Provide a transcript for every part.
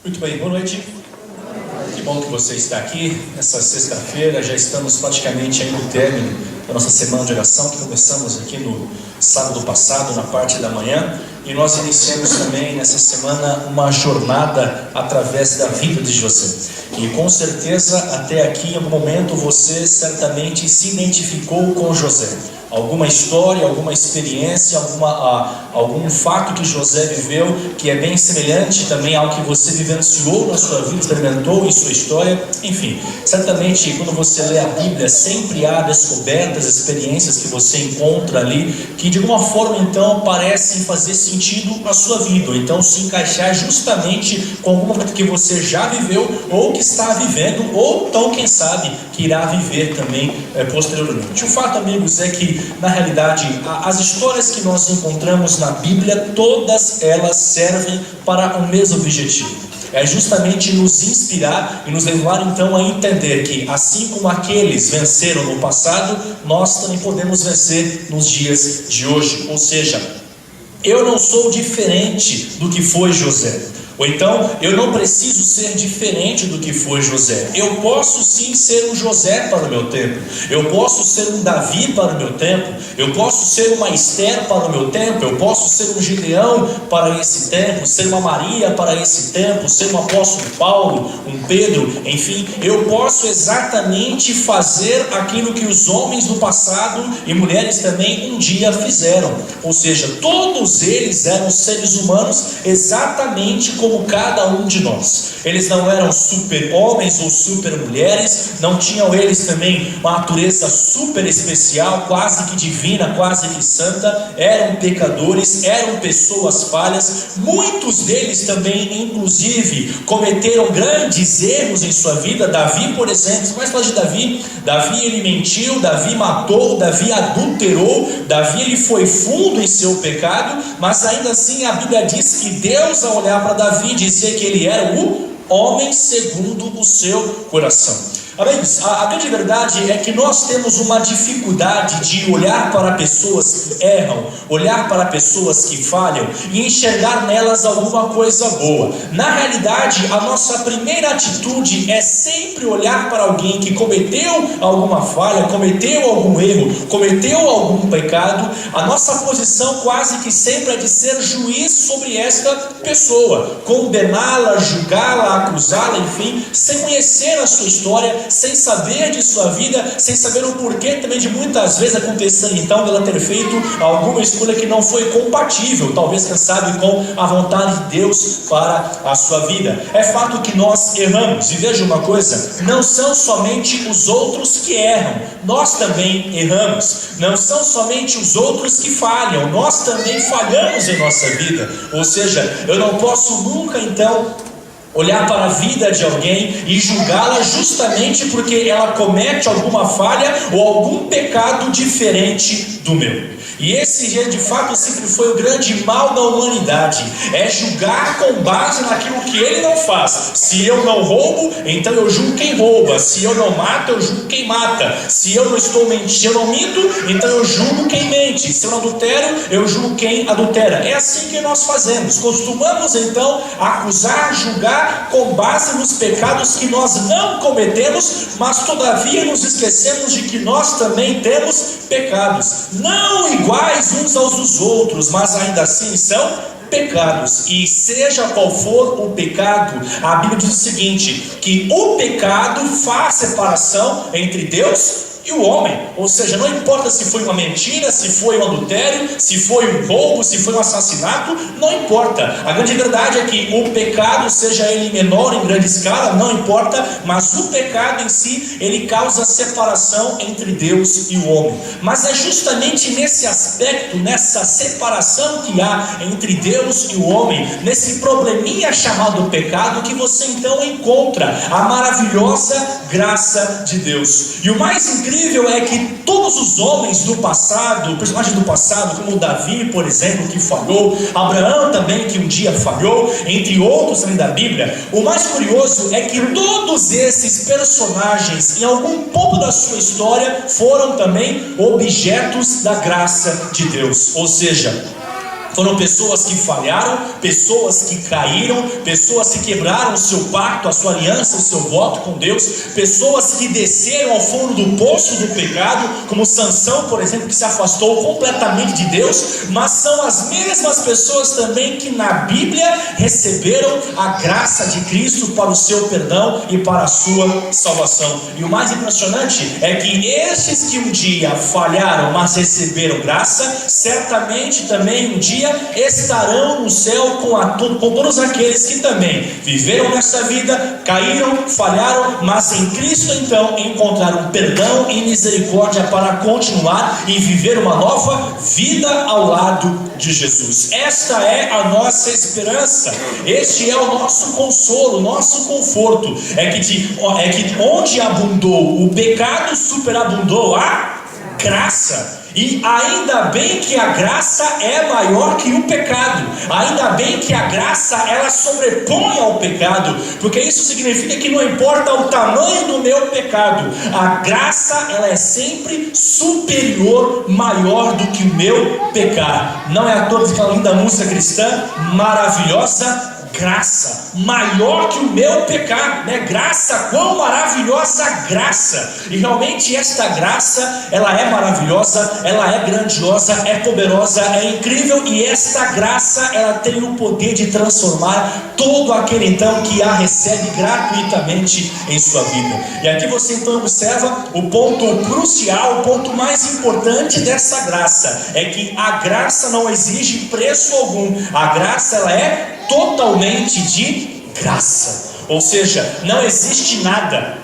Muito bem, boa noite. Que bom que você está aqui nessa sexta-feira. Já estamos praticamente aí no término da nossa semana de oração, que começamos aqui no sábado passado, na parte da manhã. E nós iniciamos também nessa semana uma jornada através da vida de José. E com certeza até aqui em algum momento você certamente se identificou com José. Alguma história, alguma experiência, algum fato que José viveu que é bem semelhante também ao que você vivenciou na sua vida, experimentou em sua história. Enfim, certamente quando você lê a Bíblia sempre há descobertas, experiências que você encontra ali que de alguma forma então parecem fazer sentido na sua vida, ou então se encaixar justamente com alguma coisa que você já viveu ou que está vivendo, ou então quem sabe que irá viver também posteriormente. O fato, amigos, é que na realidade as histórias que nós encontramos na Bíblia, todas elas servem para o mesmo objetivo. É justamente nos inspirar e nos levar então a entender que assim como aqueles venceram no passado, nós também podemos vencer nos dias de hoje. Ou seja, eu não sou diferente do que foi José. Ou então, eu não preciso ser diferente do que foi José. Eu posso sim ser um José para o meu tempo. Eu posso ser um Davi para o meu tempo. Eu posso ser uma Esther para o meu tempo. Eu posso ser um Gideão para esse tempo. Ser uma Maria para esse tempo. Ser um apóstolo Paulo, um Pedro. Enfim, eu posso exatamente fazer aquilo que os homens do passado e mulheres também um dia fizeram. Ou seja, todos eles eram seres humanos exatamente como cada um de nós. Eles não eram super homens ou super mulheres, não tinham eles também uma natureza super especial, quase que divina, quase que santa. Eram pecadores, eram pessoas falhas. Muitos deles também, inclusive, cometeram grandes erros em sua vida. Davi, por exemplo, você vai falar de Davi? Davi, ele mentiu, Davi matou, Davi adulterou, Davi, ele foi fundo em seu pecado, mas ainda assim a Bíblia diz que Deus, ao olhar para Davi, dizia que ele era o homem segundo o seu coração. Amigos, a grande verdade é que nós temos uma dificuldade de olhar para pessoas que erram, olhar para pessoas que falham e enxergar nelas alguma coisa boa. Na realidade, a nossa primeira atitude é sempre olhar para alguém que cometeu alguma falha, cometeu algum erro, cometeu algum pecado. A nossa posição quase que sempre é de ser juiz sobre esta pessoa, condená-la, julgá-la, acusá-la, enfim, sem conhecer a sua história, sem saber de sua vida, sem saber o porquê também de muitas vezes acontecer então dela ter feito alguma escolha que não foi compatível, talvez quem sabe com a vontade de Deus para a sua vida. É fato que nós erramos, e veja uma coisa, não são somente os outros que erram, nós também erramos. Não são somente os outros que falham, nós também falhamos em nossa vida. Ou seja, eu não posso nunca então olhar para a vida de alguém e julgá-la justamente porque ela comete alguma falha ou algum pecado diferente do meu. E esse de fato sempre foi o grande mal da humanidade, é julgar com base naquilo que ele não faz. Se eu não roubo, então eu julgo quem rouba. Se eu não mato, eu julgo quem mata. Se eu não estou mentindo, se eu não minto, então eu julgo quem mente. Se eu não adultero, eu julgo quem adultera. É assim que nós fazemos. Costumamos então acusar, julgar com base nos pecados que nós não cometemos, mas todavia nos esquecemos de que nós também temos pecados, não iguais uns aos dos outros, mas ainda assim são pecados. E seja qual for o pecado, a Bíblia diz o seguinte, que o pecado faz separação entre Deus e o homem. Ou seja, não importa se foi uma mentira, se foi um adultério, se foi um roubo, se foi um assassinato, não importa. A grande verdade é que o pecado, seja ele menor em grande escala, não importa, mas o pecado em si, ele causa separação entre Deus e o homem. Mas é justamente nesse aspecto, nessa separação que há entre Deus e o homem, nesse probleminha chamado pecado, que você então encontra a maravilhosa graça de Deus. E o mais incrível é que todos os homens do passado, personagens do passado, como Davi, por exemplo, que falhou, Abraão também, que um dia falhou, entre outros também da Bíblia, o mais curioso é que todos esses personagens, em algum ponto da sua história, foram também objetos da graça de Deus. Ou seja, Foram pessoas que falharam, pessoas que caíram, pessoas que quebraram o seu pacto, a sua aliança, o seu voto com Deus, pessoas que desceram ao fundo do poço do pecado, como Sansão, por exemplo, que se afastou completamente de Deus. Mas são as mesmas pessoas também que na Bíblia receberam a graça de Cristo para o seu perdão e para a sua salvação. E o mais impressionante é que estes que um dia falharam, mas receberam graça, certamente também um dia estarão no céu com todos aqueles que também viveram nessa vida, caíram, falharam, mas em Cristo então encontraram perdão e misericórdia para continuar e viver uma nova vida ao lado de Jesus. Esta é a nossa esperança, este é o nosso consolo, o nosso conforto. É que onde abundou o pecado, superabundou a graça. E ainda bem que a graça é maior que o pecado. Ainda bem que a graça ela sobrepõe ao pecado, porque isso significa que não importa o tamanho do meu pecado, a graça ela é sempre superior, maior do que o meu pecado. Não é à toa aquela linda música cristã, maravilhosa graça, maior que o meu pecado, né? Graça, quão maravilhosa graça. E realmente esta graça, ela é maravilhosa, ela é grandiosa, é poderosa, é incrível, e esta graça, ela tem o poder de transformar todo aquele então que a recebe gratuitamente em sua vida. E aqui você então observa o ponto crucial, o ponto mais importante dessa graça, é que a graça não exige preço algum. A graça ela é totalmente de graça, ou seja, não existe nada,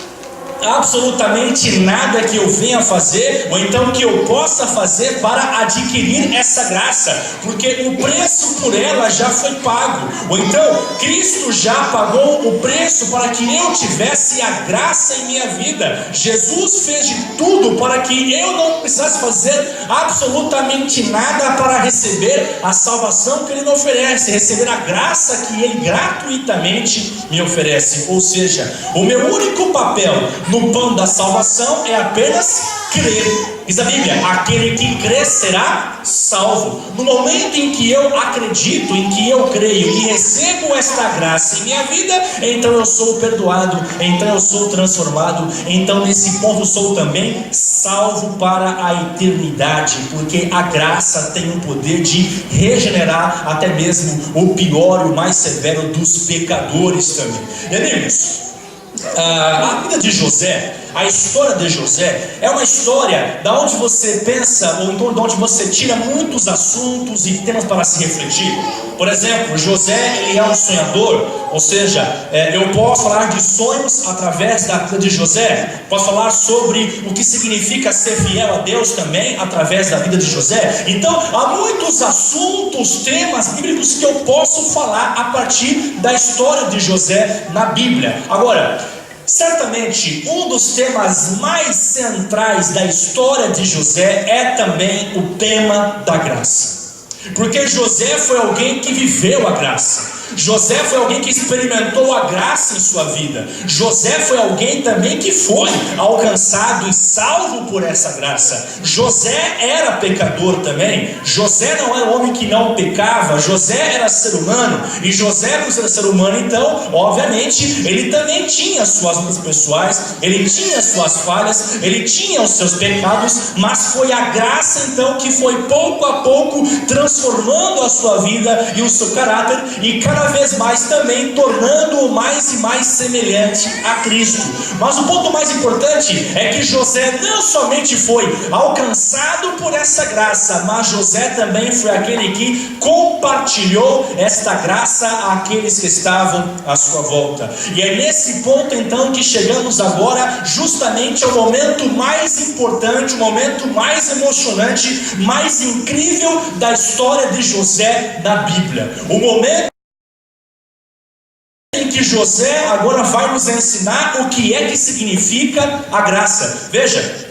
absolutamente nada que eu venha fazer, ou então que eu possa fazer para adquirir essa graça, porque o preço por ela já foi pago. Ou então Cristo já pagou o preço para que eu tivesse a graça em minha vida. Jesus fez de tudo para que eu não precisasse fazer absolutamente nada para receber a salvação que Ele me oferece, receber a graça que Ele gratuitamente me oferece. Ou seja, o meu único papel no pão da salvação é apenas crer. Diz a Bíblia, aquele que crê será salvo. No momento em que eu acredito, em que eu creio e recebo esta graça em minha vida, então eu sou perdoado, então eu sou transformado, então nesse ponto sou também salvo para a eternidade, porque a graça tem o poder de regenerar até mesmo o pior e o mais severo dos pecadores também. E amigos, a vida de José, a história de José é uma história da onde você pensa, ou então de onde você tira muitos assuntos e temas para se refletir. Por exemplo, José, ele é um sonhador, ou seja, eu posso falar de sonhos através da vida de José, posso falar sobre o que significa ser fiel a Deus também através da vida de José. Então há muitos assuntos, temas bíblicos que eu posso falar a partir da história de José na Bíblia. Agora, certamente um dos temas mais centrais da história de José é também o tema da graça, porque José foi alguém que viveu a graça. José foi alguém que experimentou a graça em sua vida. José foi alguém também que foi alcançado e salvo por essa graça. José era pecador também. José não era um homem que não pecava. José era ser humano. E José, por ser ser humano, então, obviamente, ele também tinha suas lutas pessoais, ele tinha suas falhas, ele tinha os seus pecados, mas foi a graça então que foi pouco a pouco transformando a sua vida e o seu caráter, e cada vez mais também tornando-o mais e mais semelhante a Cristo. Mas o ponto mais importante é que José não somente foi alcançado por essa graça, mas José também foi aquele que compartilhou esta graça àqueles que estavam à sua volta. E é nesse ponto então que chegamos agora justamente ao momento mais importante, o momento mais emocionante, mais incrível da história de José na Bíblia. O momento em que José agora vai nos ensinar o que é que significa a graça. Veja,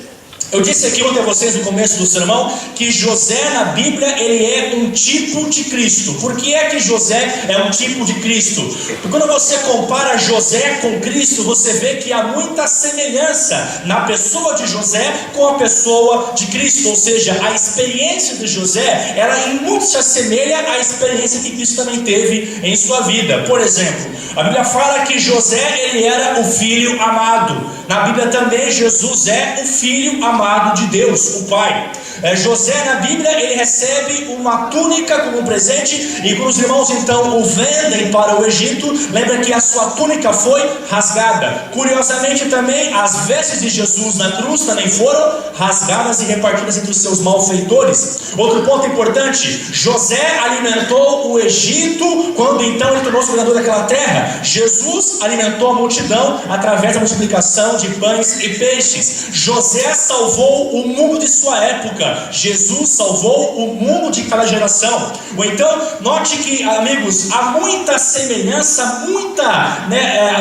Eu disse aqui ontem a vocês no começo do sermão que José na Bíblia ele é um tipo de Cristo. Por que é que José é um tipo de Cristo? Porque quando você compara José com Cristo, você vê que há muita semelhança na pessoa de José com a pessoa de Cristo. Ou seja, a experiência de José, ela em muito se assemelha à experiência que Cristo também teve em sua vida. Por exemplo, a Bíblia fala que José ele era o filho amado. Na Bíblia também Jesus é o filho amado de Deus, o Pai. José na Bíblia ele recebe uma túnica como um presente, e quando os irmãos então o vendem para o Egito, lembra que a sua túnica foi rasgada. Curiosamente também as vestes de Jesus na cruz também foram rasgadas e repartidas entre os seus malfeitores. Outro ponto importante: José alimentou o Egito quando então ele tornou-se governador daquela terra. Jesus alimentou a multidão através da multiplicação de pães e peixes. José salvou o mundo de sua época. Jesus salvou o mundo de cada geração. Ou então, note que, amigos, há muita semelhança,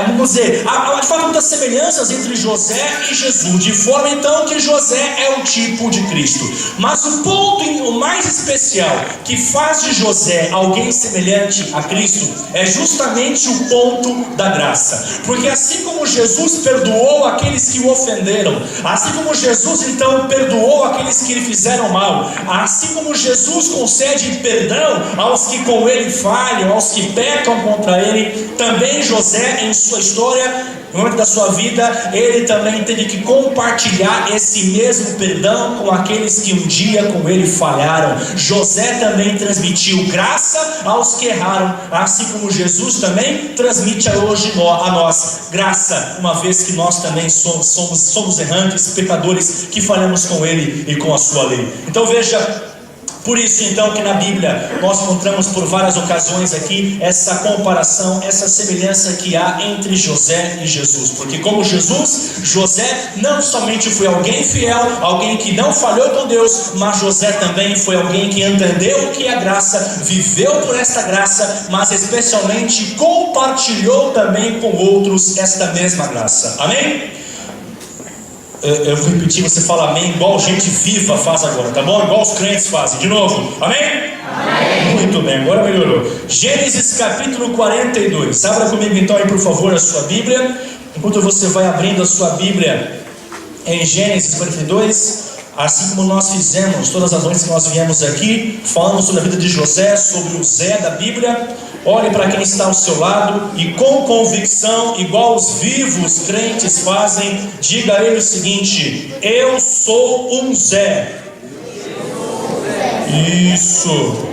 vamos dizer, há de fato muitas semelhanças entre José e Jesus, de forma então que José é um tipo de Cristo. Mas o ponto mais especial que faz de José alguém semelhante a Cristo é justamente o ponto da graça. Porque assim como Jesus perdoou aqueles que o ofenderam, assim como Jesus então perdoou aqueles que lhe fizeram mal, assim como Jesus concede perdão aos que com ele falham, aos que pecam contra ele, também José em sua história, no momento da sua vida, ele também teve que compartilhar esse mesmo perdão com aqueles que um dia com ele falharam. José também transmitiu graça aos que erraram, assim como Jesus também transmite hoje a nós graça, uma vez que nós também somos errantes, pecadores, que falhamos com ele e com a sua lei. Então veja, por isso então que na Bíblia nós encontramos por várias ocasiões aqui essa comparação, essa semelhança que há entre José e Jesus. Porque como Jesus, José não somente foi alguém fiel, alguém que não falhou com Deus, mas José também foi alguém que entendeu o que é a graça, viveu por esta graça, mas especialmente compartilhou também com outros esta mesma graça. Amém? Eu vou repetir, você fala amém igual gente viva faz agora, tá bom? Igual os crentes fazem, de novo, amém? Amém. Muito bem, agora melhorou. Gênesis capítulo 42. Abra comigo então aí por favor a sua Bíblia. Enquanto você vai abrindo a sua Bíblia em Gênesis 42, assim como nós fizemos todas as noites que nós viemos aqui, falamos sobre a vida de José, sobre o Zé da Bíblia. Olhe para quem está ao seu lado e com convicção, igual os vivos crentes fazem, diga a ele o seguinte: eu sou um Zé. Isso.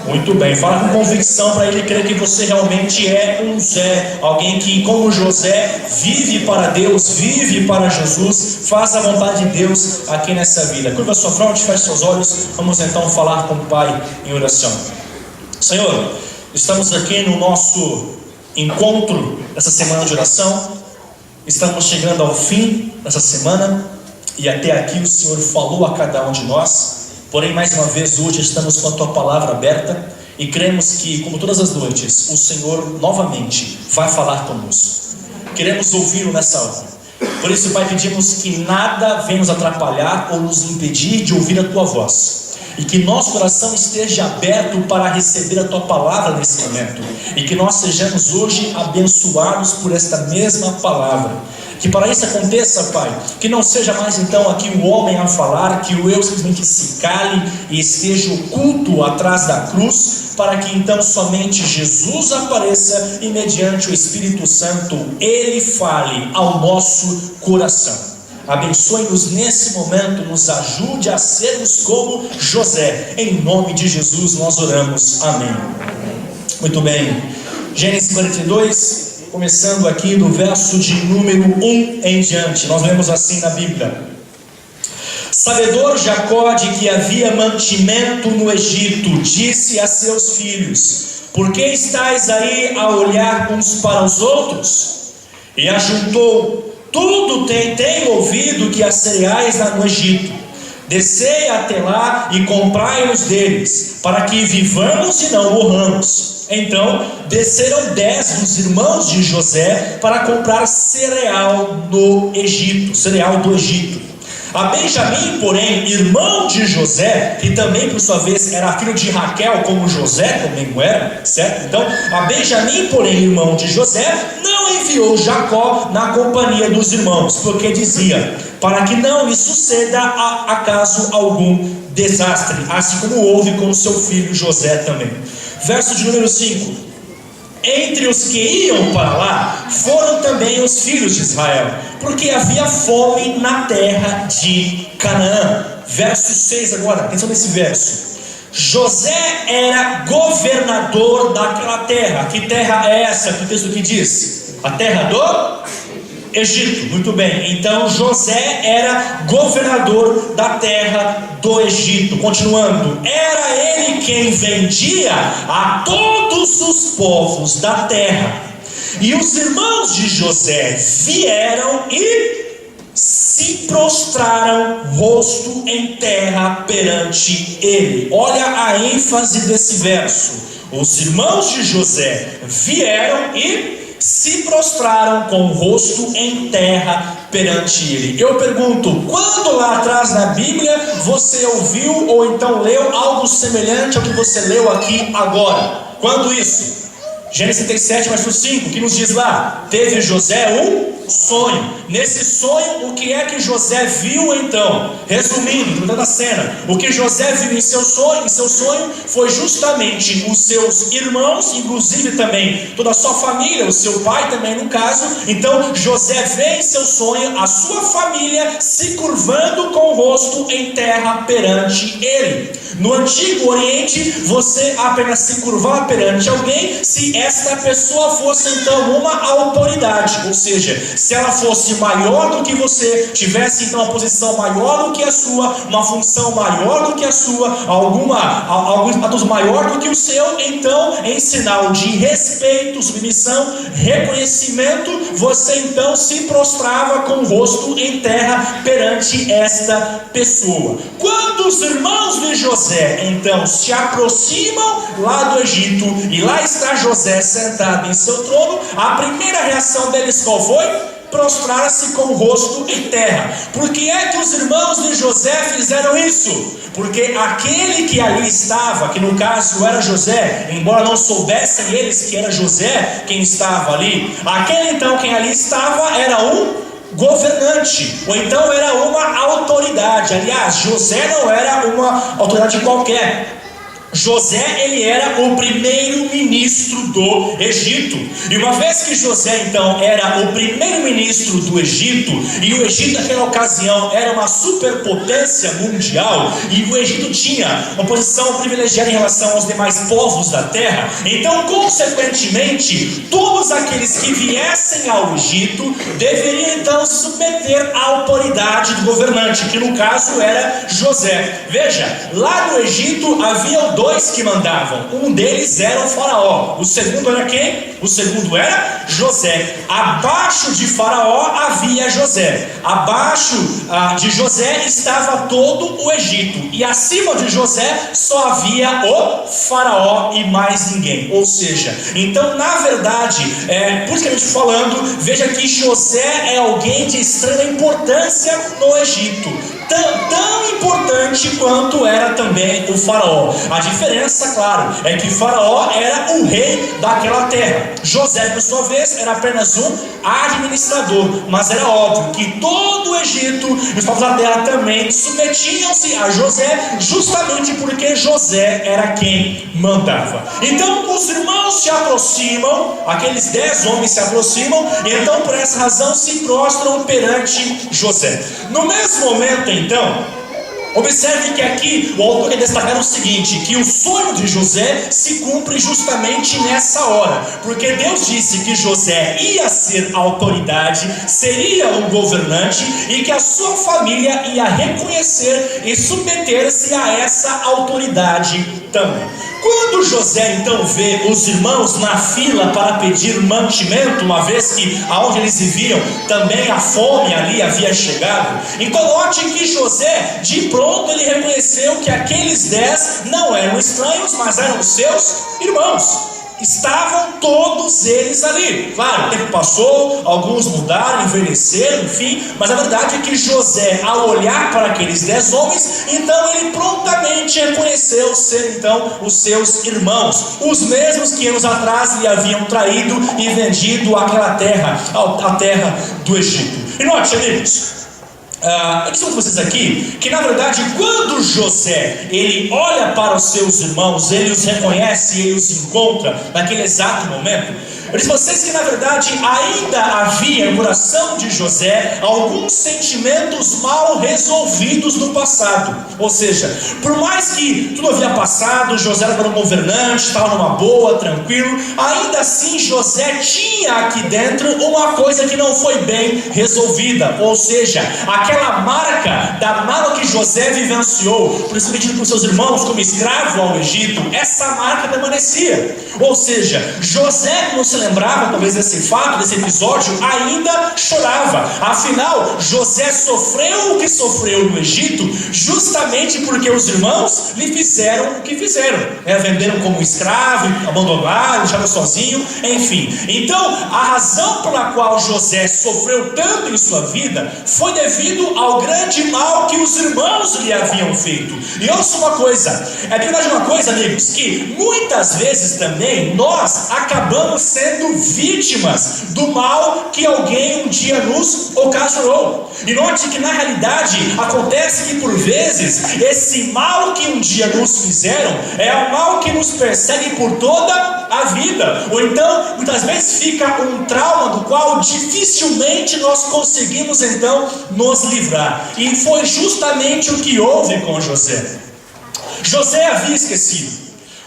Muito bem, fala com convicção para ele crer que você realmente é um Zé, alguém que, como José, vive para Deus, vive para Jesus, faz a vontade de Deus aqui nessa vida. Curva sua fronte, feche seus olhos, vamos então falar com o Pai em oração. Senhor, estamos aqui no nosso encontro dessa semana de oração, estamos chegando ao fim dessa semana, e até aqui o Senhor falou a cada um de nós. Porém, mais uma vez, hoje estamos com a Tua palavra aberta e cremos que, como todas as noites, o Senhor novamente vai falar conosco. Queremos ouvi-lo nessa hora. Por isso, Pai, pedimos que nada venha nos atrapalhar ou nos impedir de ouvir a Tua voz. E que nosso coração esteja aberto para receber a Tua palavra nesse momento. E que nós sejamos hoje abençoados por esta mesma palavra. Que para isso aconteça, Pai, que não seja mais então aqui o homem a falar, que o eu simplesmente se cale e esteja oculto atrás da cruz, para que então somente Jesus apareça e mediante o Espírito Santo Ele fale ao nosso coração. Abençoe-nos nesse momento, nos ajude a sermos como José. Em nome de Jesus nós oramos. Amém. Muito bem. Gênesis 42. Começando aqui do verso de número 1 em diante, nós lemos assim na Bíblia: Sabedor Jacó de que havia mantimento no Egito, disse a seus filhos: por que estáis aí a olhar uns para os outros? E ajuntou: tudo tenho ouvido que há cereais no Egito. Descei até lá e comprai-os deles, para que vivamos e não morramos. Então desceram 10 dos irmãos de José para comprar cereal do Egito. A Benjamim, porém, irmão de José, que também por sua vez era filho de Raquel, como José também era, certo? Então, a Benjamim, porém, irmão de José, não enviou Jacó na companhia dos irmãos, porque dizia: para que não lhe suceda acaso algum desastre, assim como houve com seu filho José também. Verso de número 5: entre os que iam para lá foram também os filhos de Israel, porque havia fome na terra de Canaã. Verso 6 agora, atenção nesse verso. José era governador daquela terra. Que terra é essa que o texto aqui diz? A terra do Egito. Muito bem, então José era governador da terra do Egito. Continuando, era ele quem vendia a todos os povos da terra. E os irmãos de José vieram e se prostraram rosto em terra perante ele. Olha a ênfase desse verso. Os irmãos de José vieram e se prostraram com o rosto em terra perante ele. Eu pergunto, quando lá atrás na Bíblia você ouviu ou então leu algo semelhante ao que você leu aqui agora? Quando isso? Gênesis 37, verso 5, que nos diz lá: teve José um sonho. Nesse sonho, o que é que José viu então? Resumindo, mudando a cena, o que José viu em seu sonho foi justamente os seus irmãos, inclusive também toda a sua família, o seu pai também no caso. Então José vê em seu sonho a sua família se curvando com o rosto em terra perante ele. No Antigo Oriente, você apenas se curvar perante alguém se esta pessoa fosse então uma autoridade, ou seja, se ela fosse maior do que você, tivesse então uma posição maior do que a sua, uma função maior do que a sua, alguns status maior do que o seu, então em sinal de respeito, submissão, reconhecimento, você então se prostrava com o rosto em terra perante esta pessoa. Quando os irmãos de José então se aproximam lá do Egito, e lá está José sentado em seu trono, a primeira reação deles qual foi? Prostrar-se com o rosto em terra. Por que é que os irmãos de José fizeram isso? Porque aquele que ali estava, que no caso era José, embora não soubessem eles que era José quem estava ali, aquele então quem ali estava era um governante, ou então era uma autoridade. Aliás, José não era uma autoridade qualquer. José, ele era o primeiro-ministro do Egito. E uma vez que José então era o primeiro-ministro do Egito, e o Egito naquela ocasião era uma superpotência mundial, e o Egito tinha uma posição privilegiada em relação aos demais povos da terra, então consequentemente todos aqueles que viessem ao Egito deveriam então se submeter à autoridade do governante, que no caso era José. Veja, lá no Egito havia dois que mandavam. Um deles era o faraó. O segundo era quem? O segundo era José. Abaixo de faraó havia José. Abaixo de José estava todo o Egito. E acima de José só havia o faraó e mais ninguém. Ou seja, então na verdade, politicamente falando, veja que José é alguém de extrema importância no Egito. Tão importante quanto era também o faraó. A diferença, claro, é que o faraó era o rei daquela terra. José, por sua vez, era apenas um administrador. Mas era óbvio que todo o Egito e os povos da terra também submetiam-se a José, justamente porque José era quem mandava. Então os irmãos se aproximam, aqueles 10 homens se aproximam, e então por essa razão se prostram perante José. No mesmo momento então, observe que aqui o autor quer destacar o seguinte, que o sonho de José se cumpre justamente nessa hora, porque Deus disse que José ia ser autoridade, seria um governante, e que a sua família ia reconhecer e submeter-se a essa autoridade também. Quando José então vê os irmãos na fila para pedir mantimento, uma vez que aonde eles viviam também a fome ali havia chegado, então note que José de pronto ele reconheceu que aqueles 10 não eram estranhos, mas eram seus irmãos. estavam todos eles ali. Claro, o tempo passou, alguns mudaram, envelheceram, enfim, mas a verdade é que José, ao olhar para aqueles 10 homens, então ele prontamente reconheceu ser então os seus irmãos, os mesmos que anos atrás lhe haviam traído e vendido aquela terra, a terra do Egito. E note, amigos, eu disse para vocês aqui que na verdade quando José ele olha para os seus irmãos, ele os reconhece, ele os encontra naquele exato momento. Eu disse para vocês que na verdade ainda havia no coração de José alguns sentimentos mal resolvidos no passado. Ou seja, por mais que tudo havia passado, José era um governante, estava numa boa, tranquilo, ainda assim José tinha aqui dentro uma coisa que não foi bem resolvida. Ou seja, aquela marca da mágoa que José vivenciou por ser vendido por seus irmãos como escravo ao Egito, essa marca permanecia. Ou seja, José não se lembrava talvez desse fato, desse episódio, ainda chorava. Afinal, José sofreu o que sofreu no Egito justamente porque os irmãos lhe fizeram o que fizeram, venderam como escravo, abandonaram, deixaram sozinho, enfim. Então, a razão pela qual José sofreu tanto em sua vida foi devido ao grande mal que os irmãos lhe haviam feito. E ouça uma coisa, é verdade uma coisa, amigos, que muitas vezes também nós acabamos sendo vítimas do mal que alguém um dia nos ocasionou. E note que na realidade acontece que por vezes esse mal que um dia nos fizeram é o mal que nos persegue por toda a vida, ou então muitas vezes fica um trauma do qual dificilmente nós conseguimos então nos livrar. E foi justamente o que houve com José. José havia esquecido,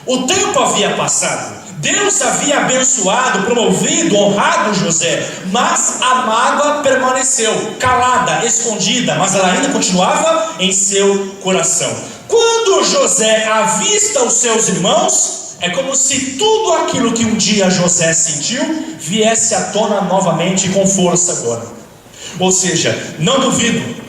o tempo havia passado, Deus havia abençoado, promovido, honrado José, mas a mágoa permaneceu, calada, escondida, mas ela ainda continuava em seu coração. Quando José avista os seus irmãos, é como se tudo aquilo que um dia José sentiu viesse à tona novamente com força agora. Ou seja, não duvido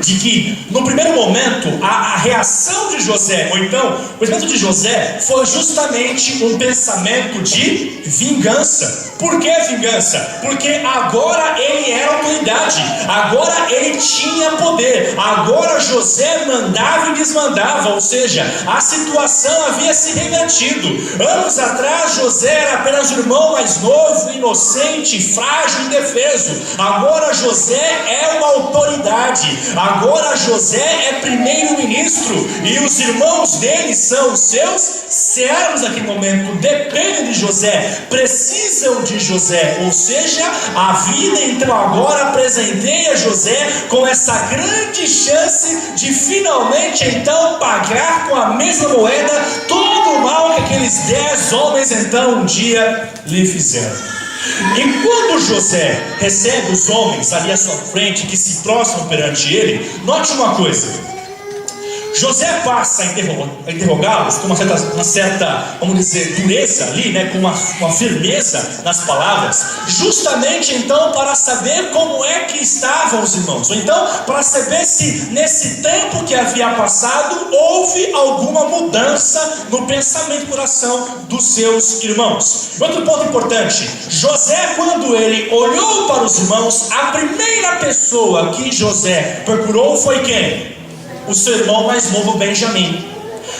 de que no primeiro momento a reação de José, ou então o pensamento de José foi justamente um pensamento de vingança. Por que vingança? Porque agora ele era autoridade, agora ele tinha poder, agora José mandava e desmandava, ou seja, a situação havia se revertido. Anos atrás José era apenas o irmão mais novo, inocente, frágil e indefeso. Agora José é uma autoridade, agora José é primeiro-ministro e os irmãos dele são os seus servos naquele momento, dependem de José, precisam de José, ou seja, a vida então agora presenteia José com essa grande chance de finalmente então pagar com a mesma moeda todo o mal que aqueles 10 homens então um dia lhe fizeram. E quando José recebe os homens ali à sua frente, que se prostram perante ele, note uma coisa: José passa a interrogá-los com uma certa, vamos dizer, dureza ali, com uma firmeza nas palavras, justamente então para saber como é que estavam os irmãos, ou então para saber se nesse tempo que havia passado houve alguma mudança no pensamento e coração dos seus irmãos. Outro ponto importante: José, quando ele olhou para os irmãos, a primeira pessoa que José procurou foi quem? O seu irmão mais novo, Benjamim.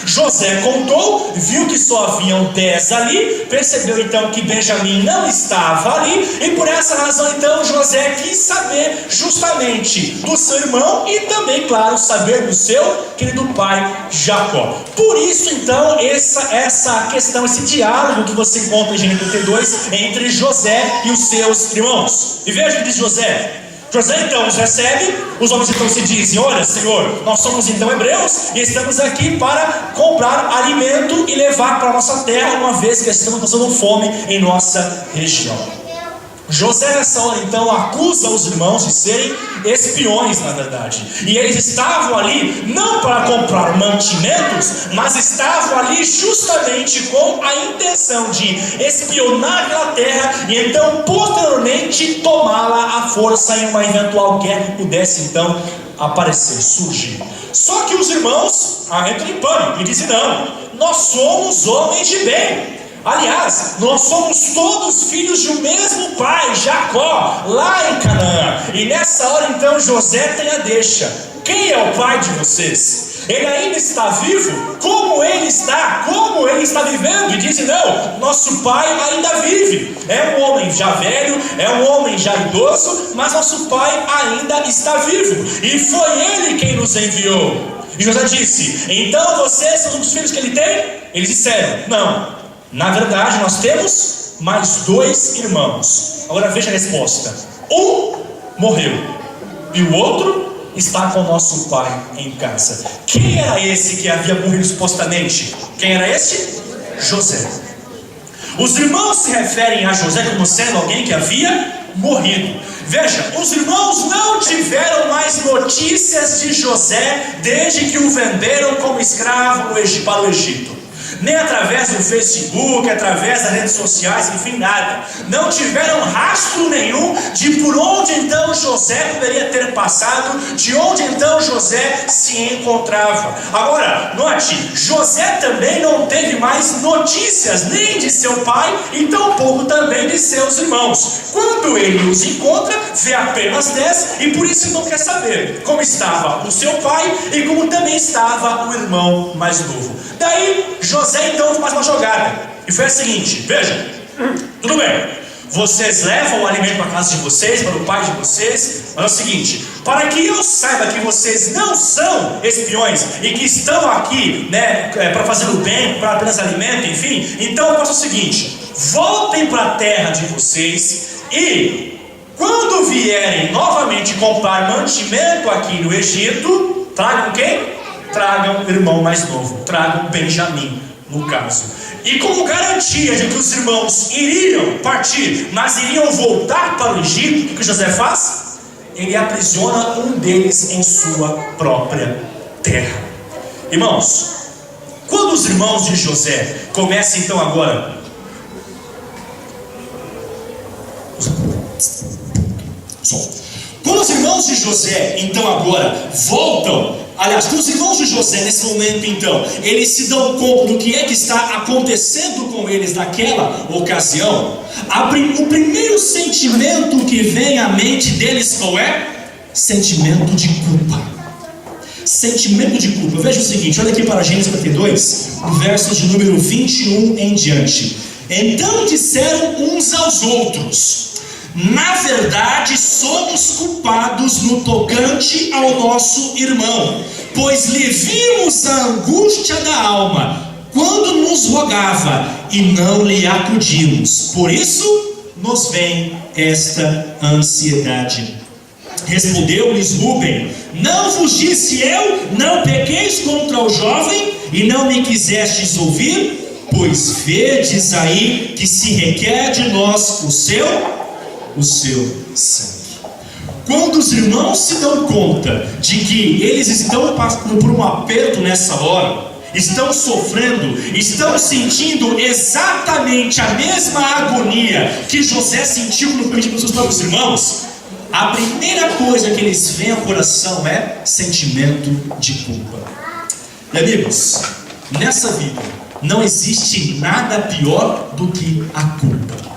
José contou, viu que só haviam 10 ali, percebeu então que Benjamim não estava ali, e por essa razão então José quis saber justamente do seu irmão e também, claro, saber do seu querido pai Jacó. Por isso então essa questão, esse diálogo que você encontra em Gênesis 32 entre José e os seus irmãos. E veja o que diz José. José então os recebe, os homens então se dizem: olha, Senhor, nós somos então hebreus e estamos aqui para comprar alimento e levar para a nossa terra, uma vez que estamos passando fome em nossa região. José nessa hora então acusa os irmãos de serem espiões, na verdade, e eles estavam ali não para comprar mantimentos, mas estavam ali justamente com a intenção de espionar aquela terra e então posteriormente tomá-la à força em uma eventual guerra que pudesse então aparecer, surgir. Só que os irmãos entram em pânico e dizem: nós somos homens de bem. Aliás, nós somos todos filhos de um mesmo pai, Jacó, lá em Canaã. E nessa hora então José tem a deixa. Quem é o pai de vocês? Ele ainda está vivo? Como ele está? Como ele está vivendo? E dizem, não, nosso pai ainda vive. É um homem já velho, é um homem já idoso, mas nosso pai ainda está vivo. E foi ele quem nos enviou. E José disse, então vocês são os filhos que ele tem? Eles disseram, não, na verdade nós temos mais 2 irmãos. Agora veja a resposta. Um morreu e o outro está com o nosso pai em casa. Quem era esse que havia morrido supostamente? Quem era esse? José. Os irmãos se referem a José como sendo alguém que havia morrido. Veja, os irmãos não tiveram mais notícias de José desde que o venderam como escravo para o Egito. Nem através do Facebook, através das redes sociais, enfim, nada. Não tiveram rastro nenhum de por onde então José poderia ter passado, de onde então José se encontrava. Agora, note, José também não teve mais notícias nem de seu pai e tampouco também de seus irmãos. Quando ele os encontra, vê apenas 10 e por isso não quer saber como estava o seu pai e como também estava o irmão mais novo. Daí, José então faz uma jogada, e foi a seguinte, veja, tudo bem, vocês levam o alimento para a casa de vocês, para o pai de vocês, mas é o seguinte, para que eu saiba que vocês não são espiões, e que estão aqui, para fazer o bem, para apenas alimento, enfim, então eu faço o seguinte, voltem para a terra de vocês, e quando vierem novamente comprar mantimento aqui no Egito, tragam quem? Tragam o irmão mais novo, tragam Benjamim, no caso. E como garantia de que os irmãos iriam partir, mas iriam voltar para o Egito, o que José faz? Ele aprisiona um deles em sua própria terra. Irmãos, quando os irmãos de José começam então agora... Quando os irmãos de José então agora voltam, aliás, os irmãos de José nesse momento então, eles se dão conta do que é que está acontecendo com eles naquela ocasião, o primeiro sentimento que vem à mente deles qual é? Sentimento de culpa. Sentimento de culpa. Veja o seguinte, olha aqui para Gênesis 42, no verso de número 21 em diante. Então disseram uns aos outros: na verdade somos culpados no tocante ao nosso irmão, pois lhe vimos a angústia da alma quando nos rogava e não lhe acudimos, por isso nos vem esta ansiedade. Respondeu-lhes Rúben: não vos disse eu, não pequeis contra o jovem, e não me quisestes ouvir? Pois vedes aí que se requer de nós o seu sangue. Quando os irmãos se dão conta de que eles estão passando por um aperto nessa hora, estão sofrendo, estão sentindo exatamente a mesma agonia que José sentiu no peito dos seus próprios irmãos, a primeira coisa que eles veem ao coração é sentimento de culpa. E amigos, nessa vida não existe nada pior do que a culpa.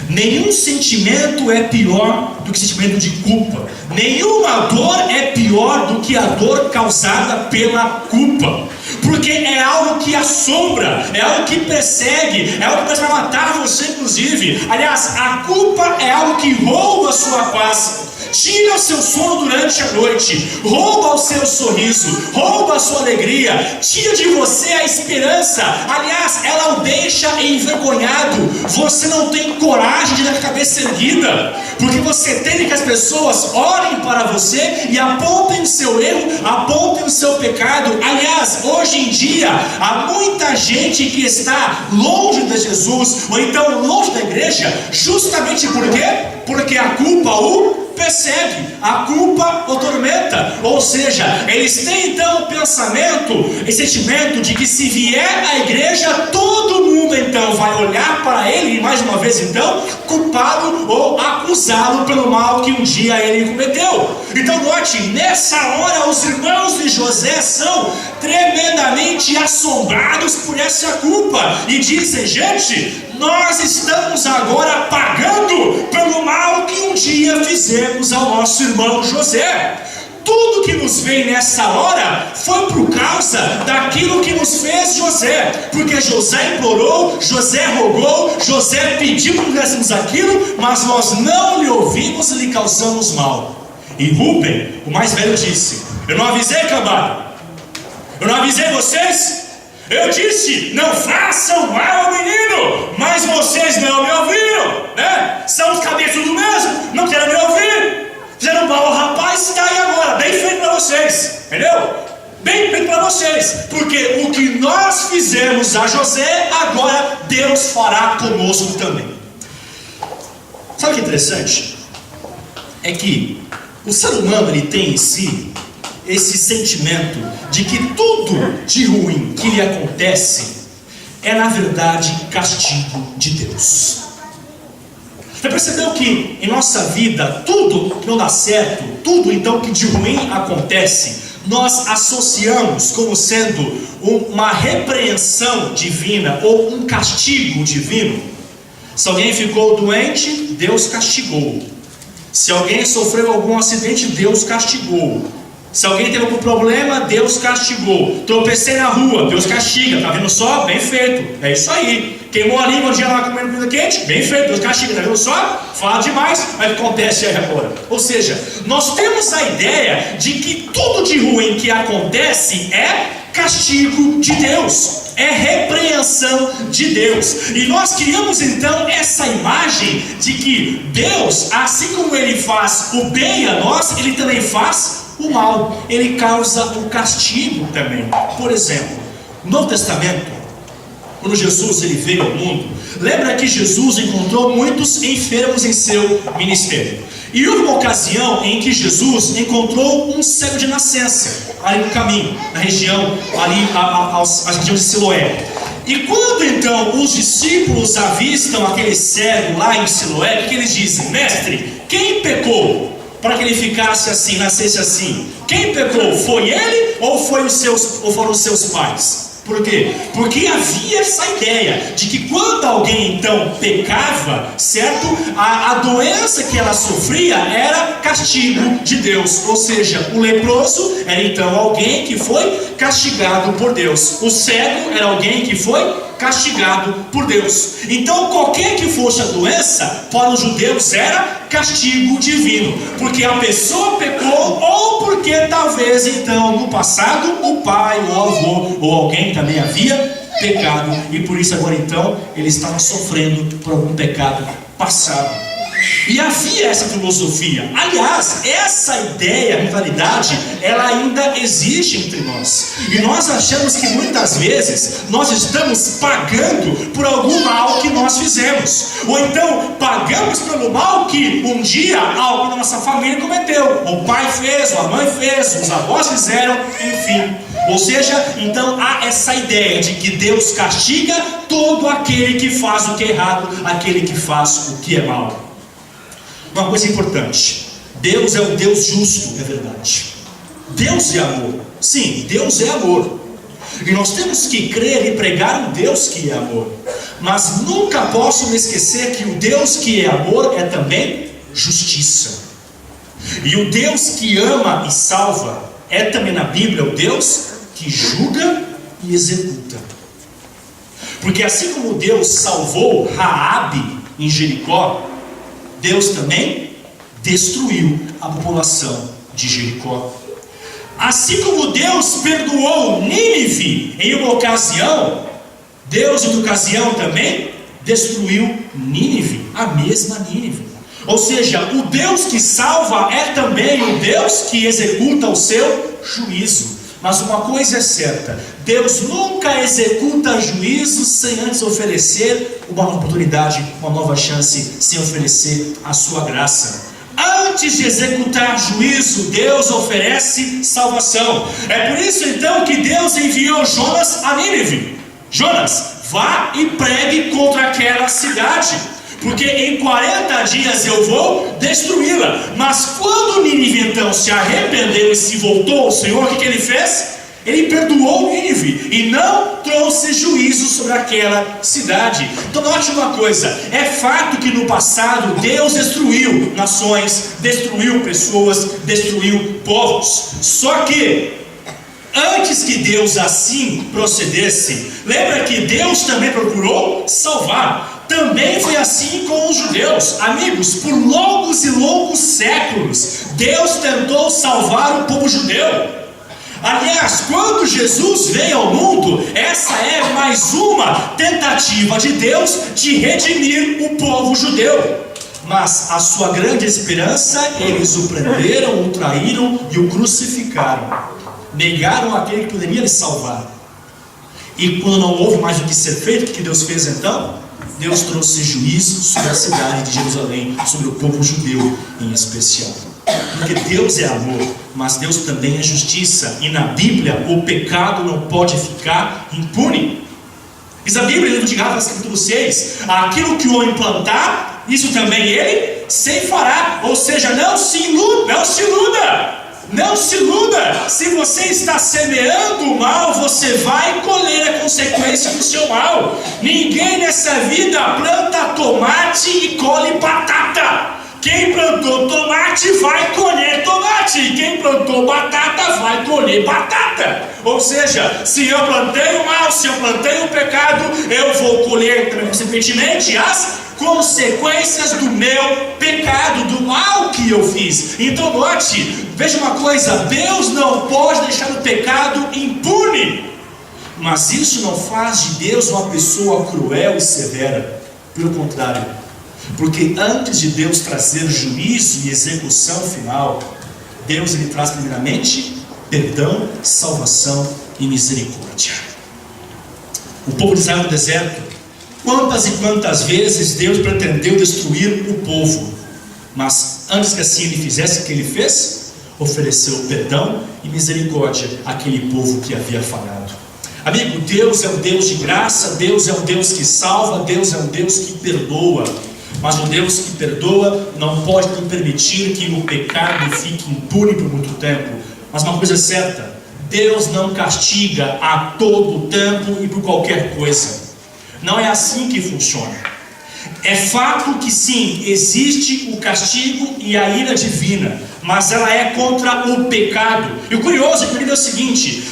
Nenhum sentimento é pior do que o sentimento de culpa. Nenhuma dor é pior do que a dor causada pela culpa. Porque é algo que assombra, é algo que persegue, é algo que vai matar você inclusive. Aliás, a culpa é algo que rouba a sua paz, tira o seu sono durante a noite, rouba o seu sorriso, rouba a sua alegria, tira de você a esperança. Aliás, ela o deixa envergonhado. Você não tem coragem de dar a cabeça erguida, porque você teme que as pessoas olhem para você e apontem o seu erro, apontem o seu pecado. Aliás, hoje em dia há muita gente que está longe de Jesus, ou então longe da igreja, justamente por quê? Porque a culpa o persegue, a culpa o tormenta. Ou seja, eles têm então o pensamento e sentimento de que se vier à igreja, todo mundo então vai olhar para ele, e mais uma uma vez então culpá-lo ou acusá-lo pelo mal que um dia ele cometeu. Então note, nessa hora os irmãos de José são tremendamente assombrados por essa culpa e dizem: gente, nós estamos agora pagando pelo mal que um dia fizemos ao nosso irmão José. Tudo que nos vem nessa hora foi por causa daquilo que nos fez José, porque José implorou, José rogou, José pediu que fizéssemos aquilo, mas nós não lhe ouvimos e lhe causamos mal. E Rúben, o mais velho, disse: eu não avisei, cambada? Eu não avisei vocês? Eu disse: não façam mal ao menino, mas vocês não me ouviram, né? São os cabeças do mesmo, não querem me ouvir. Fizeram mal ao rapaz, está aí agora, bem feito para vocês, entendeu? Bem feito para vocês, porque o que nós fizemos a José, agora Deus fará conosco também. Sabe o que é interessante? É que o ser humano, ele tem em si esse sentimento de que tudo de ruim que lhe acontece é na verdade castigo de Deus. Você percebeu que em nossa vida, tudo que não dá certo, tudo então que de ruim acontece, nós associamos como sendo uma repreensão divina ou um castigo divino? Se alguém ficou doente, Deus castigou. Se alguém sofreu algum acidente, Deus castigou. Se alguém teve algum problema, Deus castigou. Tropecei na rua, Deus castiga. Tá vendo só? Bem feito. É isso aí. Queimou a língua um dia lá comendo comida quente? Bem feito, Deus castiga. Tá vendo só? Fala demais, mas acontece aí agora. Ou seja, nós temos a ideia de que tudo de ruim que acontece é castigo de Deus, é repreensão de Deus. E nós criamos então essa imagem de que Deus, assim como Ele faz o bem a nós, Ele também faz o mal, Ele causa o castigo também. Por exemplo, no Novo Testamento, quando Jesus ele veio ao mundo, lembra que Jesus encontrou muitos enfermos em seu ministério. E houve uma ocasião em que Jesus encontrou um cego de nascença ali no caminho, na região ali, a região de Siloé. E quando então os discípulos avistam aquele cego lá em Siloé, o que eles dizem? Mestre, quem pecou para que ele ficasse assim, nascesse assim? Quem pecou? Foi ele ou foram os seus pais? Por quê? Porque havia essa ideia de que quando alguém então pecava, certo? A doença que ela sofria era castigo de Deus. Ou seja, o leproso era então alguém que foi castigado por Deus. O cego era alguém que foi castigado por Deus. Então qualquer que fosse a doença, para os judeus era castigo divino, porque a pessoa pecou, ou porque talvez então no passado o pai, o avô ou alguém também havia pecado, e por isso agora então eles estavam sofrendo por algum pecado passado. E havia essa filosofia. Aliás, essa ideia, mentalidade, ela ainda existe entre nós. E nós achamos que muitas vezes nós estamos pagando por algum mal que nós fizemos. Ou então pagamos pelo mal que um dia alguém da nossa família cometeu. O pai fez, ou a mãe fez, os avós fizeram, enfim. Ou seja, então há essa ideia de que Deus castiga todo aquele que faz o que é errado, aquele que faz o que é mal. Uma coisa importante: Deus é um Deus justo, é verdade. Deus é amor. Sim, Deus é amor. E nós temos que crer e pregar um Deus que é amor. Mas nunca posso me esquecer que o Deus que é amor é também justiça. E o Deus que ama e salva é também na Bíblia o Deus que julga e executa. Porque assim como Deus salvou Raabe em Jericó, Deus também destruiu a população de Jericó. Assim como Deus perdoou Nínive em uma ocasião, Deus em outra ocasião também destruiu Nínive, a mesma Nínive. Ou seja, o Deus que salva é também o Deus que executa o seu juízo. Mas uma coisa é certa: Deus nunca executa juízo sem antes oferecer uma nova oportunidade, uma nova chance, sem oferecer a sua graça. Antes de executar juízo, Deus oferece salvação. É por isso então que Deus enviou Jonas a Nínive. Jonas, vá e pregue contra aquela cidade. porque em 40 dias eu vou destruí-la. Mas quando Nínive então se arrependeu e se voltou ao Senhor, o que ele fez? Ele perdoou Nínive e não trouxe juízo sobre aquela cidade. Então note uma coisa, é fato que no passado Deus destruiu nações, destruiu pessoas, destruiu povos. Só que antes que Deus assim procedesse, lembra que Deus também procurou salvar. Também foi assim com os judeus. Amigos, por longos e longos séculos Deus tentou salvar o povo judeu. Aliás, quando Jesus veio ao mundo, essa é mais uma tentativa de Deus de redimir o povo judeu. Mas a sua grande esperança, eles o prenderam, o traíram e o crucificaram. Negaram aquele que poderia lhes salvar. E quando não houve mais o que ser feito, o que Deus fez então? Deus trouxe juízo sobre a cidade de Jerusalém, sobre o povo judeu em especial. Porque Deus é amor, mas Deus também é justiça. E na Bíblia o pecado não pode ficar impune. Diz a Bíblia, no livro de Gálatas capítulo 6: aquilo que o homem plantar, isso também ele ceifará. Ou seja, não se iluda. Não se iluda. Se você está semeando o mal, você vai colher a consequência do seu mal. Ninguém nessa vida planta tomate e colhe batata. Quem plantou tomate vai colher tomate. Quem plantou batata vai colher batata. Ou seja, se eu plantei o mal, se eu plantei o pecado, eu vou colher, consequentemente, as consequências do meu pecado, do mal que eu fiz. Então note, veja uma coisa, Deus não pode deixar o pecado impune. Mas isso não faz de Deus uma pessoa cruel e severa. Pelo contrário. Porque antes de Deus trazer juízo e execução final, Deus ele traz primeiramente perdão, salvação e misericórdia. O povo de Israel no deserto, quantas e quantas vezes Deus pretendeu destruir o povo, mas antes que assim ele fizesse, o que ele fez? Ofereceu perdão e misericórdia àquele povo que havia falhado. Amigo, Deus é um Deus de graça, Deus é um Deus que salva, Deus é um Deus que perdoa. Mas o Deus que perdoa não pode permitir que o pecado fique impune por muito tempo. Mas uma coisa é certa, Deus não castiga a todo tempo e por qualquer coisa. Não é assim que funciona. É fato que sim, existe o castigo e a ira divina, mas ela é contra o pecado. E o curioso é o seguinte: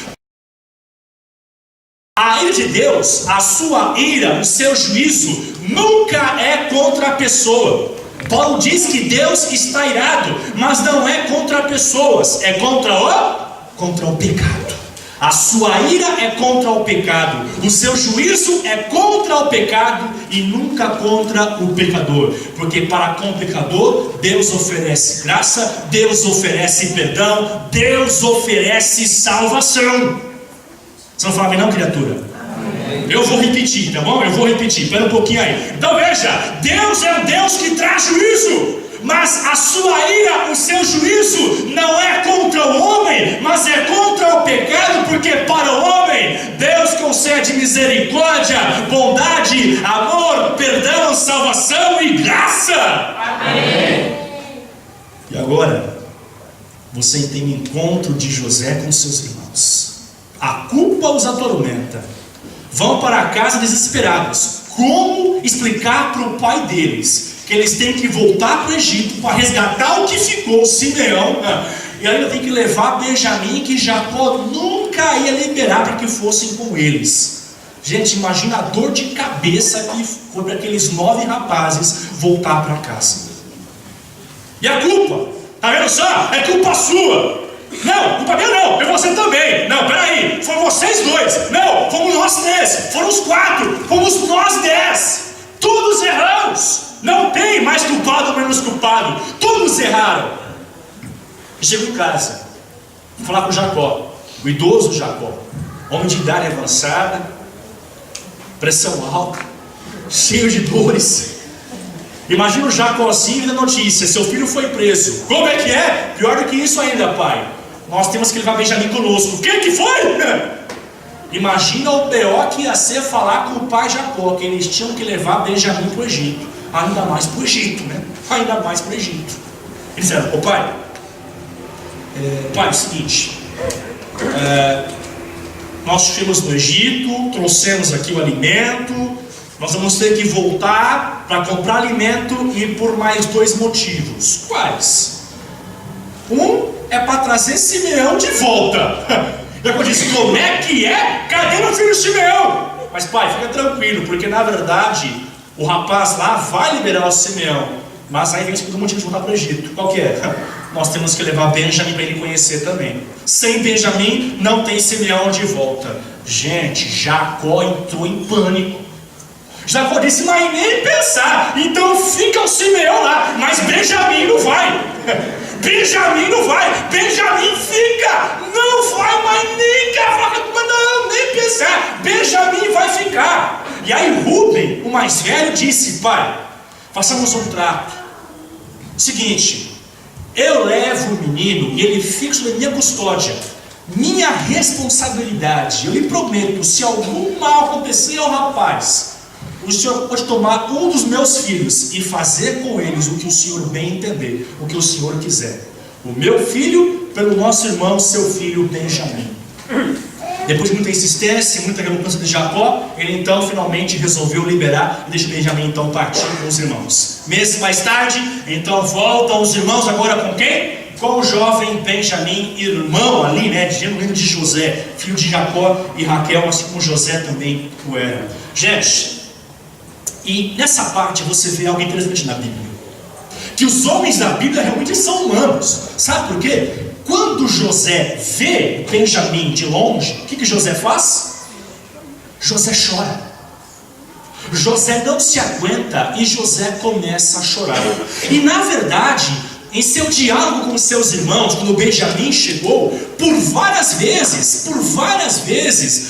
a ira de Deus, a sua ira, o seu juízo, nunca é contra a pessoa. Paulo diz que Deus está irado, mas não é contra pessoas, é contra o pecado. A sua ira é contra o pecado, o seu juízo é contra o pecado e nunca contra o pecador. Porque para com o pecador, Deus oferece graça, Deus oferece perdão, Deus oferece salvação. Você não fala amém não, criatura? Amém. Eu vou repetir, tá bom? Eu vou repetir, espera um pouquinho aí. Então veja, Deus é um Deus que traz juízo, mas a sua ira, o seu juízo não é contra o homem, mas é contra o pecado, porque para o homem Deus concede misericórdia, bondade, amor, perdão, salvação e graça. Amém. E agora você tem um encontro de José com seus irmãos. A culpa os atormenta. Vão para casa desesperados. Como explicar para o pai deles que eles têm que voltar para o Egito para resgatar o que ficou, Simeão, e ainda tem que levar Benjamim, que Jacó nunca ia liberar para que fossem com eles. Gente, imagina a dor de cabeça que foi para aqueles 9 rapazes voltar para casa. E a culpa, tá vendo só? É culpa sua. Não, culpa minha não, é você também. Não, peraí, foram vocês 2. Não, fomos nós 3, foram os 4, fomos nós 10. Todos erramos. Não tem mais culpado ou menos culpado. Todos erraram. E chego em casa, vou falar com Jacó, o idoso Jacó, homem de idade avançada, pressão alta, cheio de dores. Imagina o Jacózinho da notícia: seu filho foi preso. Como é que é? Pior do que isso ainda, pai. Nós temos que levar Benjamim conosco. O que foi? Imagina o B.O. que ia ser falar com o pai Jacó, que eles tinham que levar Benjamim para o Egito. ainda mais para o Egito, né? Ainda mais para o Egito. Eles disseram: ô pai, é o seguinte, nós estivemos no Egito, trouxemos aqui o alimento, nós vamos ter que voltar para comprar alimento e por mais 2 motivos. Quais? Um é para trazer Simeão de volta. Eu disse: como é que é? Cadê meu filho Simeão? Mas pai, fica tranquilo, porque na verdade o rapaz lá vai liberar o Simeão, mas aí vem o segundo motivo de voltar para o Egito. Qual que é? Nós temos que levar Benjamim para ele conhecer também. Sem Benjamim não tem Simeão de volta. Gente, Jacó entrou em pânico. Jacó disse: mas nem pensar, então fica o Simeão lá, mas Benjamim não vai. Benjamim não vai, Benjamim fica, não vai mais nem cavaca, não, nem pensar, Benjamim vai ficar. E aí Rúben, o mais velho, disse: pai, façamos um trato. Seguinte, eu levo o menino e ele fica sob minha custódia, minha responsabilidade. Eu lhe prometo, se algum mal acontecer ao rapaz, o senhor pode tomar um dos meus filhos e fazer com eles o que o senhor bem entender, o que o senhor quiser. O meu filho pelo nosso irmão, seu filho Benjamim. Depois de muita insistência, muita relutância de Jacó, ele então finalmente resolveu liberar e deixa Benjamim então partir com os irmãos. Meses mais tarde, então voltam os irmãos agora com quem? Com o jovem Benjamim, irmão ali, né, genuíno de José, filho de Jacó e Raquel, assim como José também o era. Gente, e nessa parte você vê algo interessante na Bíblia, que os homens da Bíblia realmente são humanos. Sabe por quê? Quando José vê Benjamim de longe, o que José faz? José chora. José não se aguenta e José começa a chorar. E na verdade, em seu diálogo com seus irmãos, quando Benjamim chegou, por várias vezes,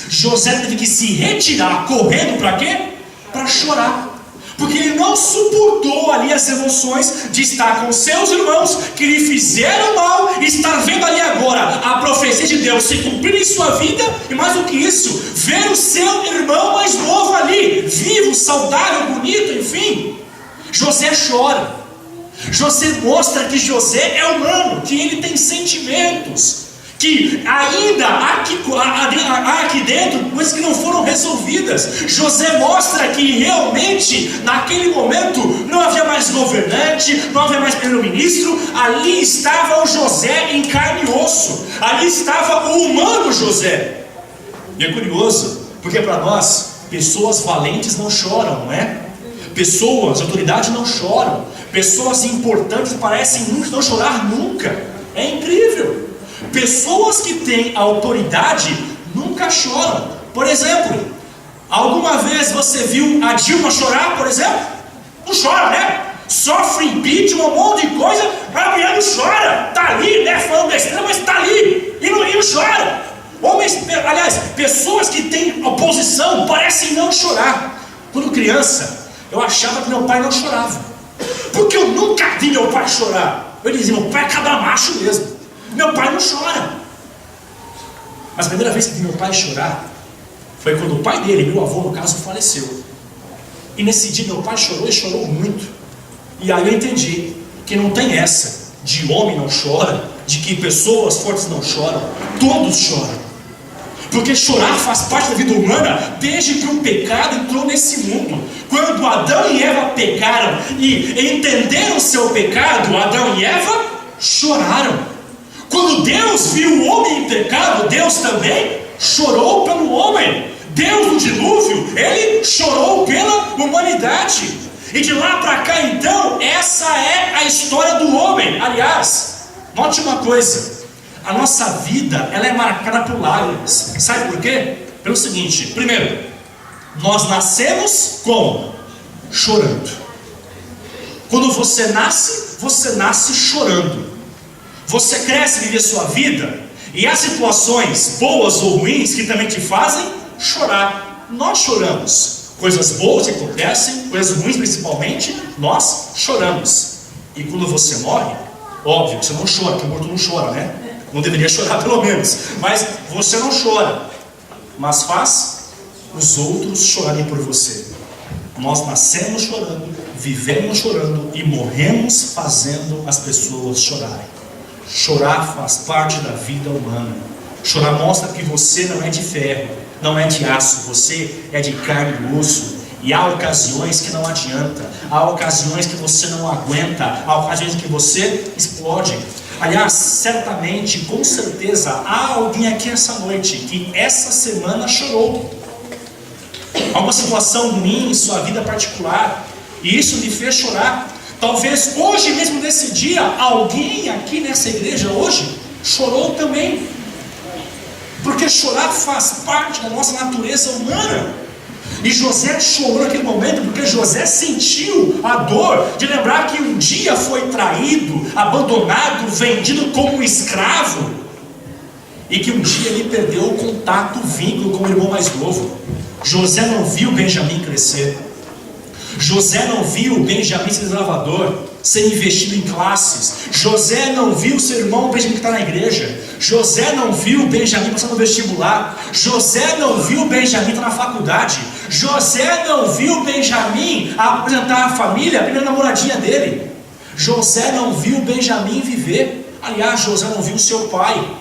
José teve que se retirar, correndo para quê? Para chorar. Porque ele não suportou ali as emoções de estar com seus irmãos que lhe fizeram mal e estar vendo ali agora a profecia de Deus se cumprir em sua vida, e mais do que isso, ver o seu irmão mais novo ali, vivo, saudável, bonito, enfim. José chora. José mostra que José é humano, que ele tem sentimentos, que ainda há aqui dentro coisas que não foram resolvidas. José mostra que realmente naquele momento não havia mais governante, não havia mais primeiro-ministro, ali estava o José em carne e osso, ali estava o humano José. E é curioso, porque para nós, pessoas valentes não choram, não é? Pessoas de autoridade não choram, pessoas importantes parecem nunca não chorar nunca. É incrível. Pessoas que têm autoridade nunca choram. Por exemplo, alguma vez você viu a Dilma chorar, por exemplo? Não chora, né? Sofre impeachment, um monte de coisa, a mulher não chora. Está ali, né? Falando besteira, mas está ali e não chora. Homens, aliás, pessoas que têm oposição parecem não chorar. Quando criança, eu achava que meu pai não chorava, porque eu nunca vi meu pai chorar. Eu dizia: meu pai é cada macho mesmo. Meu pai não chora. Mas a primeira vez que vi meu pai chorar foi quando o pai dele, meu avô no caso, faleceu. E nesse dia meu pai chorou e chorou muito. E aí eu entendi que não tem essa de homem não chora, de que pessoas fortes não choram. Todos choram. Porque chorar faz parte da vida humana desde que o pecado entrou nesse mundo. Quando Adão e Eva pecaram e entenderam o seu pecado, Adão e Eva choraram. Quando Deus viu o homem em pecado, Deus também chorou pelo homem. Deus no dilúvio, Ele chorou pela humanidade. E de lá para cá então, essa é a história do homem. Aliás, note uma coisa: a nossa vida, ela é marcada por lágrimas. Sabe por quê? Pelo seguinte: primeiro, nós nascemos como? Chorando. Quando você nasce chorando. Você cresce e vive a sua vida, e há situações boas ou ruins que também te fazem chorar. Nós choramos. Coisas boas que acontecem, coisas ruins principalmente, nós choramos. E quando você morre, óbvio, você não chora, porque morto não chora, né? Não deveria chorar pelo menos. Mas você não chora, mas faz os outros chorarem por você. Nós nascemos chorando, vivemos chorando e morremos fazendo as pessoas chorarem. Chorar faz parte da vida humana. Chorar mostra que você não é de ferro, não é de aço, você é de carne e osso. E há ocasiões que não adianta, há ocasiões que você não aguenta, há ocasiões que você explode. Aliás, certamente, com certeza, há alguém aqui essa noite que essa semana chorou. Há uma situação ruim em sua vida particular, e isso lhe fez chorar. Talvez hoje mesmo nesse dia, alguém aqui nessa igreja hoje chorou também. Porque chorar faz parte da nossa natureza humana. E José chorou naquele momento porque José sentiu a dor de lembrar que um dia foi traído, abandonado, vendido como escravo, e que um dia ele perdeu o contato, o vínculo com o irmão mais novo. José não viu Benjamim crescer. José não viu Benjamim ser desbravador, ser investido em classes. José não viu seu irmão Benjamim que está na igreja. José não viu Benjamim passar no vestibular. José não viu Benjamim estar na faculdade. José não viu Benjamim apresentar a família, a primeira namoradinha dele. José não viu Benjamim viver. Aliás, José não viu seu pai.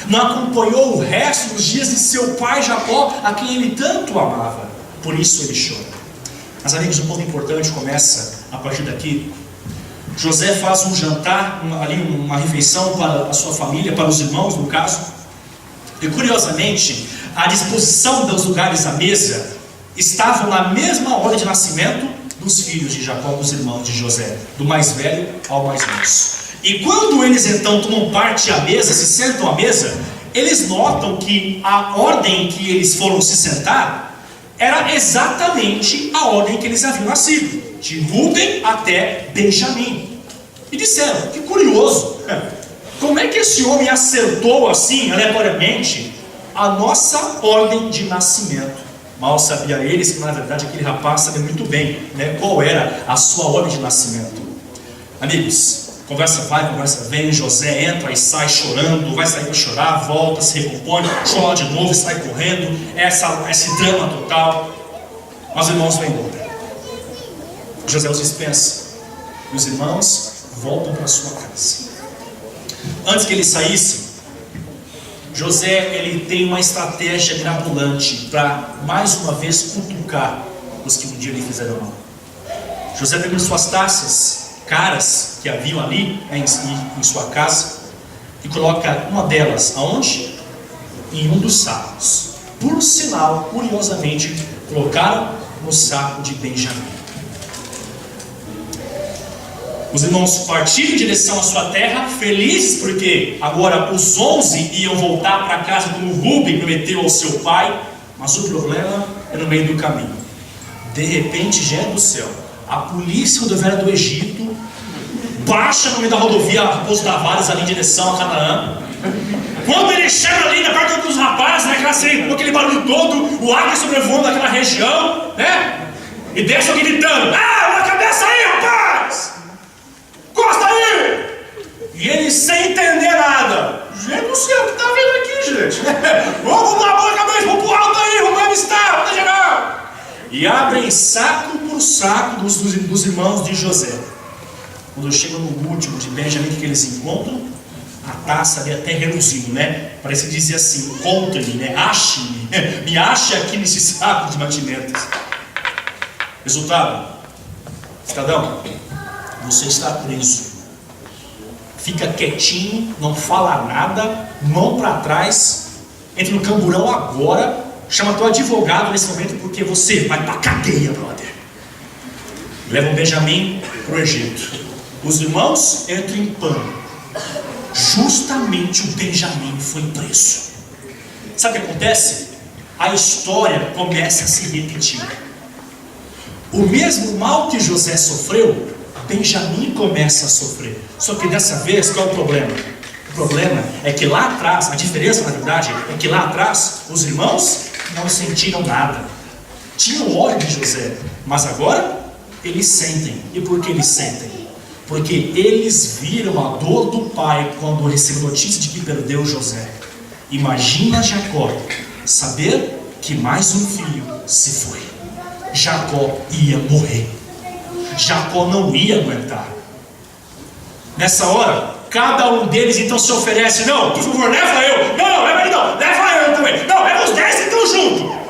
Não acompanhou o resto dos dias de seu pai Jacó, a quem ele tanto amava. Por isso ele chora. Mas amigos, um ponto importante começa a partir daqui. José faz um jantar, uma refeição para a sua família, para os irmãos no caso. E curiosamente, a disposição dos lugares à mesa estavam na mesma ordem de nascimento dos filhos de Jacó, dos irmãos de José, do mais velho ao mais moço. E quando eles então tomam parte à mesa, se sentam à mesa, eles notam que a ordem em que eles foram se sentar era exatamente a ordem que eles haviam nascido, de Rúben até Benjamim. E disseram, que curioso, como é que esse homem acertou assim, aleatoriamente, a nossa ordem de nascimento? Mal sabia eles que na verdade aquele rapaz sabia muito bem, né, qual era a sua ordem de nascimento. Amigos, conversa vai, conversa vem, José entra e sai chorando, vai sair para chorar, volta, se recompõe, chora de novo, sai correndo, esse drama total. Mas os irmãos vão embora. José os dispensa. E os irmãos voltam para sua casa. Antes que eles saíssem, José ele tem uma estratégia mirabolante para mais uma vez cutucar os que um dia lhe fizeram mal. José pegou suas taças caras que haviam ali em sua casa e coloca uma delas aonde? Em um dos sacos. Por sinal, curiosamente, colocaram no saco de Benjamim. Os irmãos partiram em direção à sua terra, felizes porque agora os 11 iam voltar para casa como Rúben prometeu ao seu pai. Mas o problema é no meio do caminho. De repente, gente do céu, a polícia rodoviária do Egito baixa no meio da rodovia Raposo Tavares ali em direção a Canaã. Quando ele chega ali na parte dos rapazes, né, com aquele barulho todo, o águia sobrevoando aquela região, né? E desce alguém gritando: uma cabeça aí, rapaz! Costa aí! E ele sem entender nada. Gente do céu, o que tá vendo aqui, gente? Vamos lá, boa cabeça, vamos pro alto aí, vamos avistar, vamos geral. E abrem saco por saco dos irmãos de José. Quando chegam no último de Benjamim, que eles encontram, a taça ali até reluzindo, né? Parece que dizia assim: conta-me, né? Ache-me, me ache aqui nesse saco de mantimentos. Resultado: cidadão, você está preso. Fica quietinho, não fala nada, mão para trás, entra no camburão agora, chama teu advogado nesse momento, porque você vai pra cadeia, brother. Levam Benjamim para o Egito. Os irmãos entram em pânico. Justamente o Benjamim foi preso. Sabe o que acontece? A história começa a se repetir. O mesmo mal que José sofreu, Benjamim começa a sofrer. Só que dessa vez, qual é o problema? O problema é que lá atrás, a diferença na verdade, é que lá atrás, os irmãos não sentiram nada. Tinham ódio de José, mas agora eles sentem. E por que eles sentem? Porque eles viram a dor do pai quando recebeu notícia de que perdeu José. Imagina Jacó saber que mais um filho se foi. Jacó ia morrer. Jacó não ia aguentar. Nessa hora, cada um deles então se oferece: não, por favor, leva eu. Não, leva ele não, leva eu também. Não, leva os 10 então junto.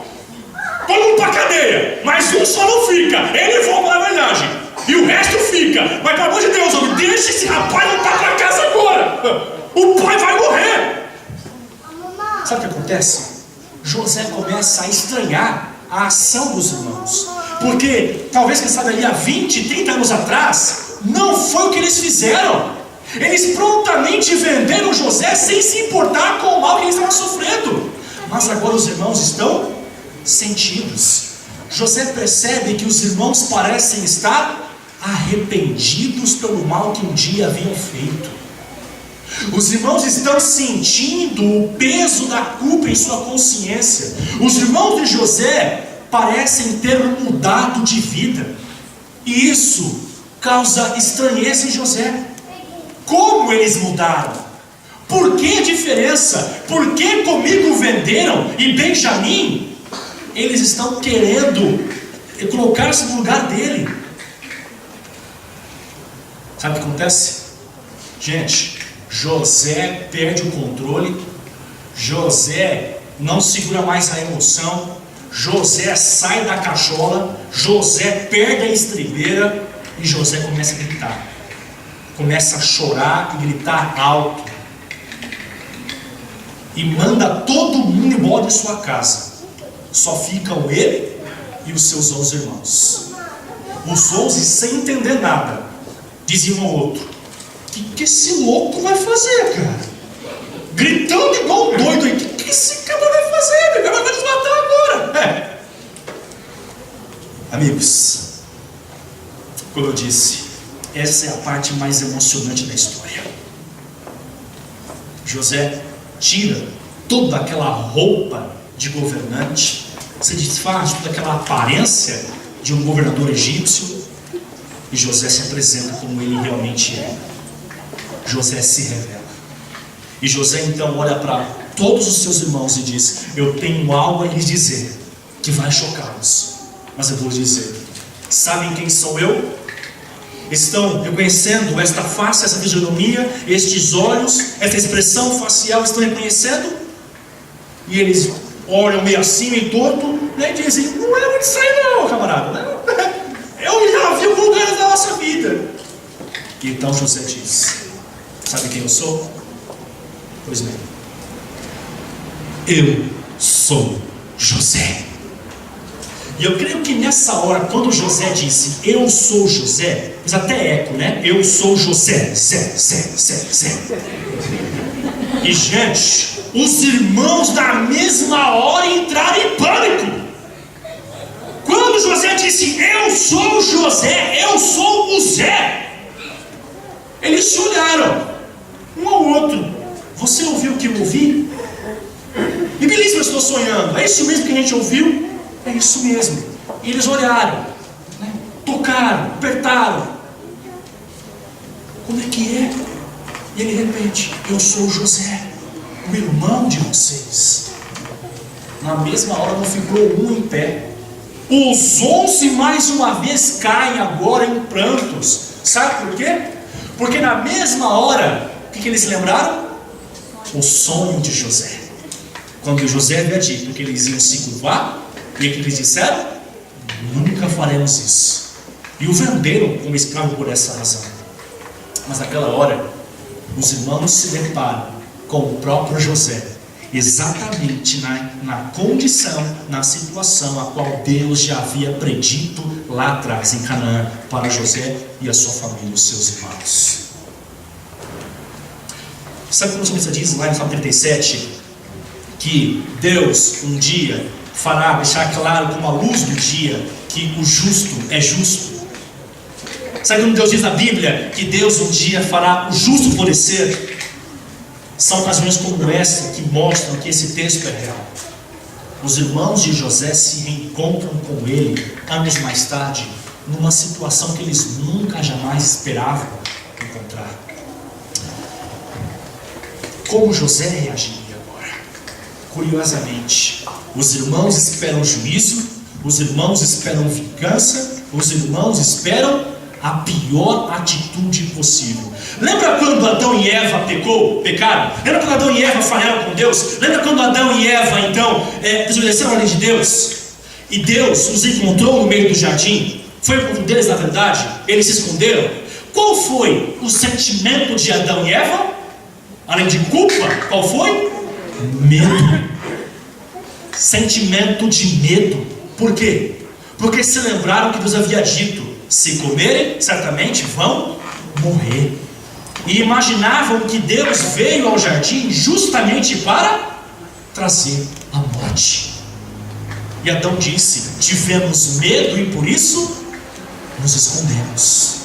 Todo mundo pra cadeia, mas um só não fica. Ele volta na verdade, e o resto fica. Mas pelo amor de Deus, homem, deixa esse rapaz voltar pra casa agora. O pai vai morrer. Sabe o que acontece? José começa a estranhar a ação dos irmãos, porque talvez, quem sabe, ali há 20, 30 anos atrás, não foi o que eles fizeram. Eles prontamente venderam José sem se importar com o mal que eles estavam sofrendo. Mas agora os irmãos estão sentidos. José percebe que os irmãos parecem estar arrependidos pelo mal que um dia haviam feito. Os irmãos estão sentindo o peso da culpa em sua consciência. Os irmãos de José parecem ter mudado de vida, e isso causa estranheza em José. Como eles mudaram? Por que diferença? Por que comigo venderam e Benjamim? Eles estão querendo colocar-se no lugar dele. Sabe o que acontece? Gente, José perde o controle. José não segura mais a emoção. José sai da cachola. José perde a estribeira. E José começa a gritar. Começa a chorar e gritar alto. E manda todo mundo embora de sua casa. Só ficam ele e os seus 11 irmãos. Os 11, sem entender nada, diziam ao outro: o que esse louco vai fazer, cara? Gritando igual um doido aí. O que esse cara vai fazer? Ele vai nos matar agora. Amigos, como eu disse, essa é a parte mais emocionante da história. José tira toda aquela roupa de governante, se desfaz toda aquela aparência de um governador egípcio, e José se apresenta como ele realmente é. José se revela. E José então olha para todos os seus irmãos e diz: eu tenho algo a lhes dizer que vai chocá-los, mas eu vou dizer. Sabem quem sou eu? Estão reconhecendo esta face, essa fisionomia, estes olhos, esta expressão facial, estão reconhecendo? E eles olham meio assim, meio torto, né, e dizem: não é muito estranho não, camarada. Eu já vi algum lugar da nossa vida. E então José diz: sabe quem eu sou? Pois bem, eu sou José. E eu creio que nessa hora, quando José disse: eu sou José, fez até eco, né? Eu sou José, Zé. E gente, os irmãos na mesma hora entraram em pânico. Quando José disse: eu sou José, eu sou o Zé, eles se olharam um ao outro. Você ouviu o que eu ouvi? E beleza, eu estou sonhando. É isso mesmo que a gente ouviu? É isso mesmo. E eles olharam, né? Tocaram, apertaram. Como é que é? E ele repete: eu sou José, o irmão de vocês. Na mesma hora não ficou um em pé. Os 11 mais uma vez caem agora em prantos. Sabe por quê? Porque na mesma hora, o que eles lembraram? O sonho de José. Quando José havia dito que eles iam se curvar, e que eles disseram: nunca faremos isso. E o venderam como escravo por essa razão. Mas naquela hora, os irmãos se deparam com o próprio José, exatamente na condição, na situação a qual Deus já havia predito lá atrás em Canaã para José e a sua família, os seus irmãos. Sabe como o salmista diz lá em Salmo 37? Que Deus um dia fará deixar claro como a luz do dia que o justo é justo. Sabe como Deus diz na Bíblia que Deus um dia fará o justo florescer? São ocasiões como essa que mostram que esse texto é real. Os irmãos de José se reencontram com ele anos mais tarde, numa situação que eles nunca jamais esperavam encontrar. Como José reagiria agora? Curiosamente, os irmãos esperam juízo, Os irmãos esperam vingança, os irmãos esperam a pior atitude possível. Lembra quando Adão e Eva pecaram? Lembra quando Adão e Eva falharam com Deus? Lembra quando Adão e Eva então desobedeceram a lei de Deus? E Deus os encontrou no meio do jardim. Foi o encontro deles, na verdade. Eles se esconderam. Qual foi o sentimento de Adão e Eva? Além de culpa, qual foi? Medo. Sentimento de medo. Por quê? Porque se lembraram que Deus havia dito: se comerem, certamente vão morrer. E imaginavam que Deus veio ao jardim justamente para trazer a morte. E Adão disse: tivemos medo e por isso nos escondemos.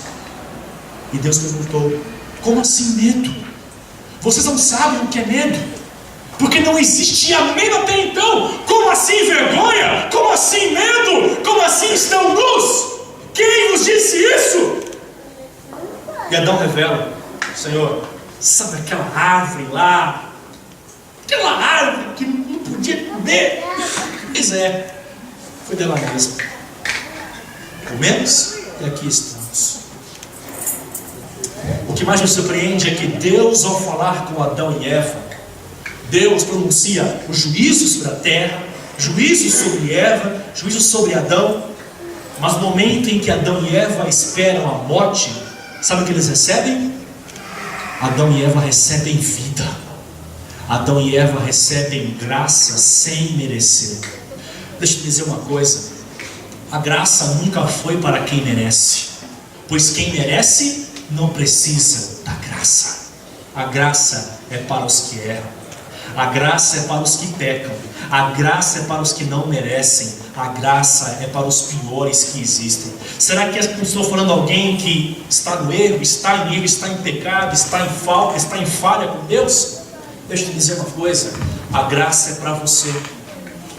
E Deus perguntou: como assim medo? Vocês não sabem o que é medo, porque não existia medo até então. Como assim vergonha? Como assim medo? Como assim estão nus? Quem vos disse isso? E Adão revela: Senhor, sabe aquela árvore lá? Aquela árvore que não podia comer? Pois é, foi dela mesmo. Comemos e aqui estamos. O que mais me surpreende é que Deus, ao falar com Adão e Eva, Deus pronuncia o juízo sobre a terra, juízo sobre Eva, juízo sobre Adão. Mas no momento em que Adão e Eva esperam a morte, sabe o que eles recebem? Adão e Eva recebem vida. Adão e Eva recebem graça sem merecer. Deixa eu te dizer uma coisa: a graça nunca foi para quem merece, pois quem merece não precisa da graça. A graça é para os que erram, a graça é para os que pecam, a graça é para os que não merecem, a graça é para os piores que existem. Será que eu estou falando alguém que está no erro, está em pecado, está em falta, está em falha com Deus? Deixa eu te dizer uma coisa: a graça é para você.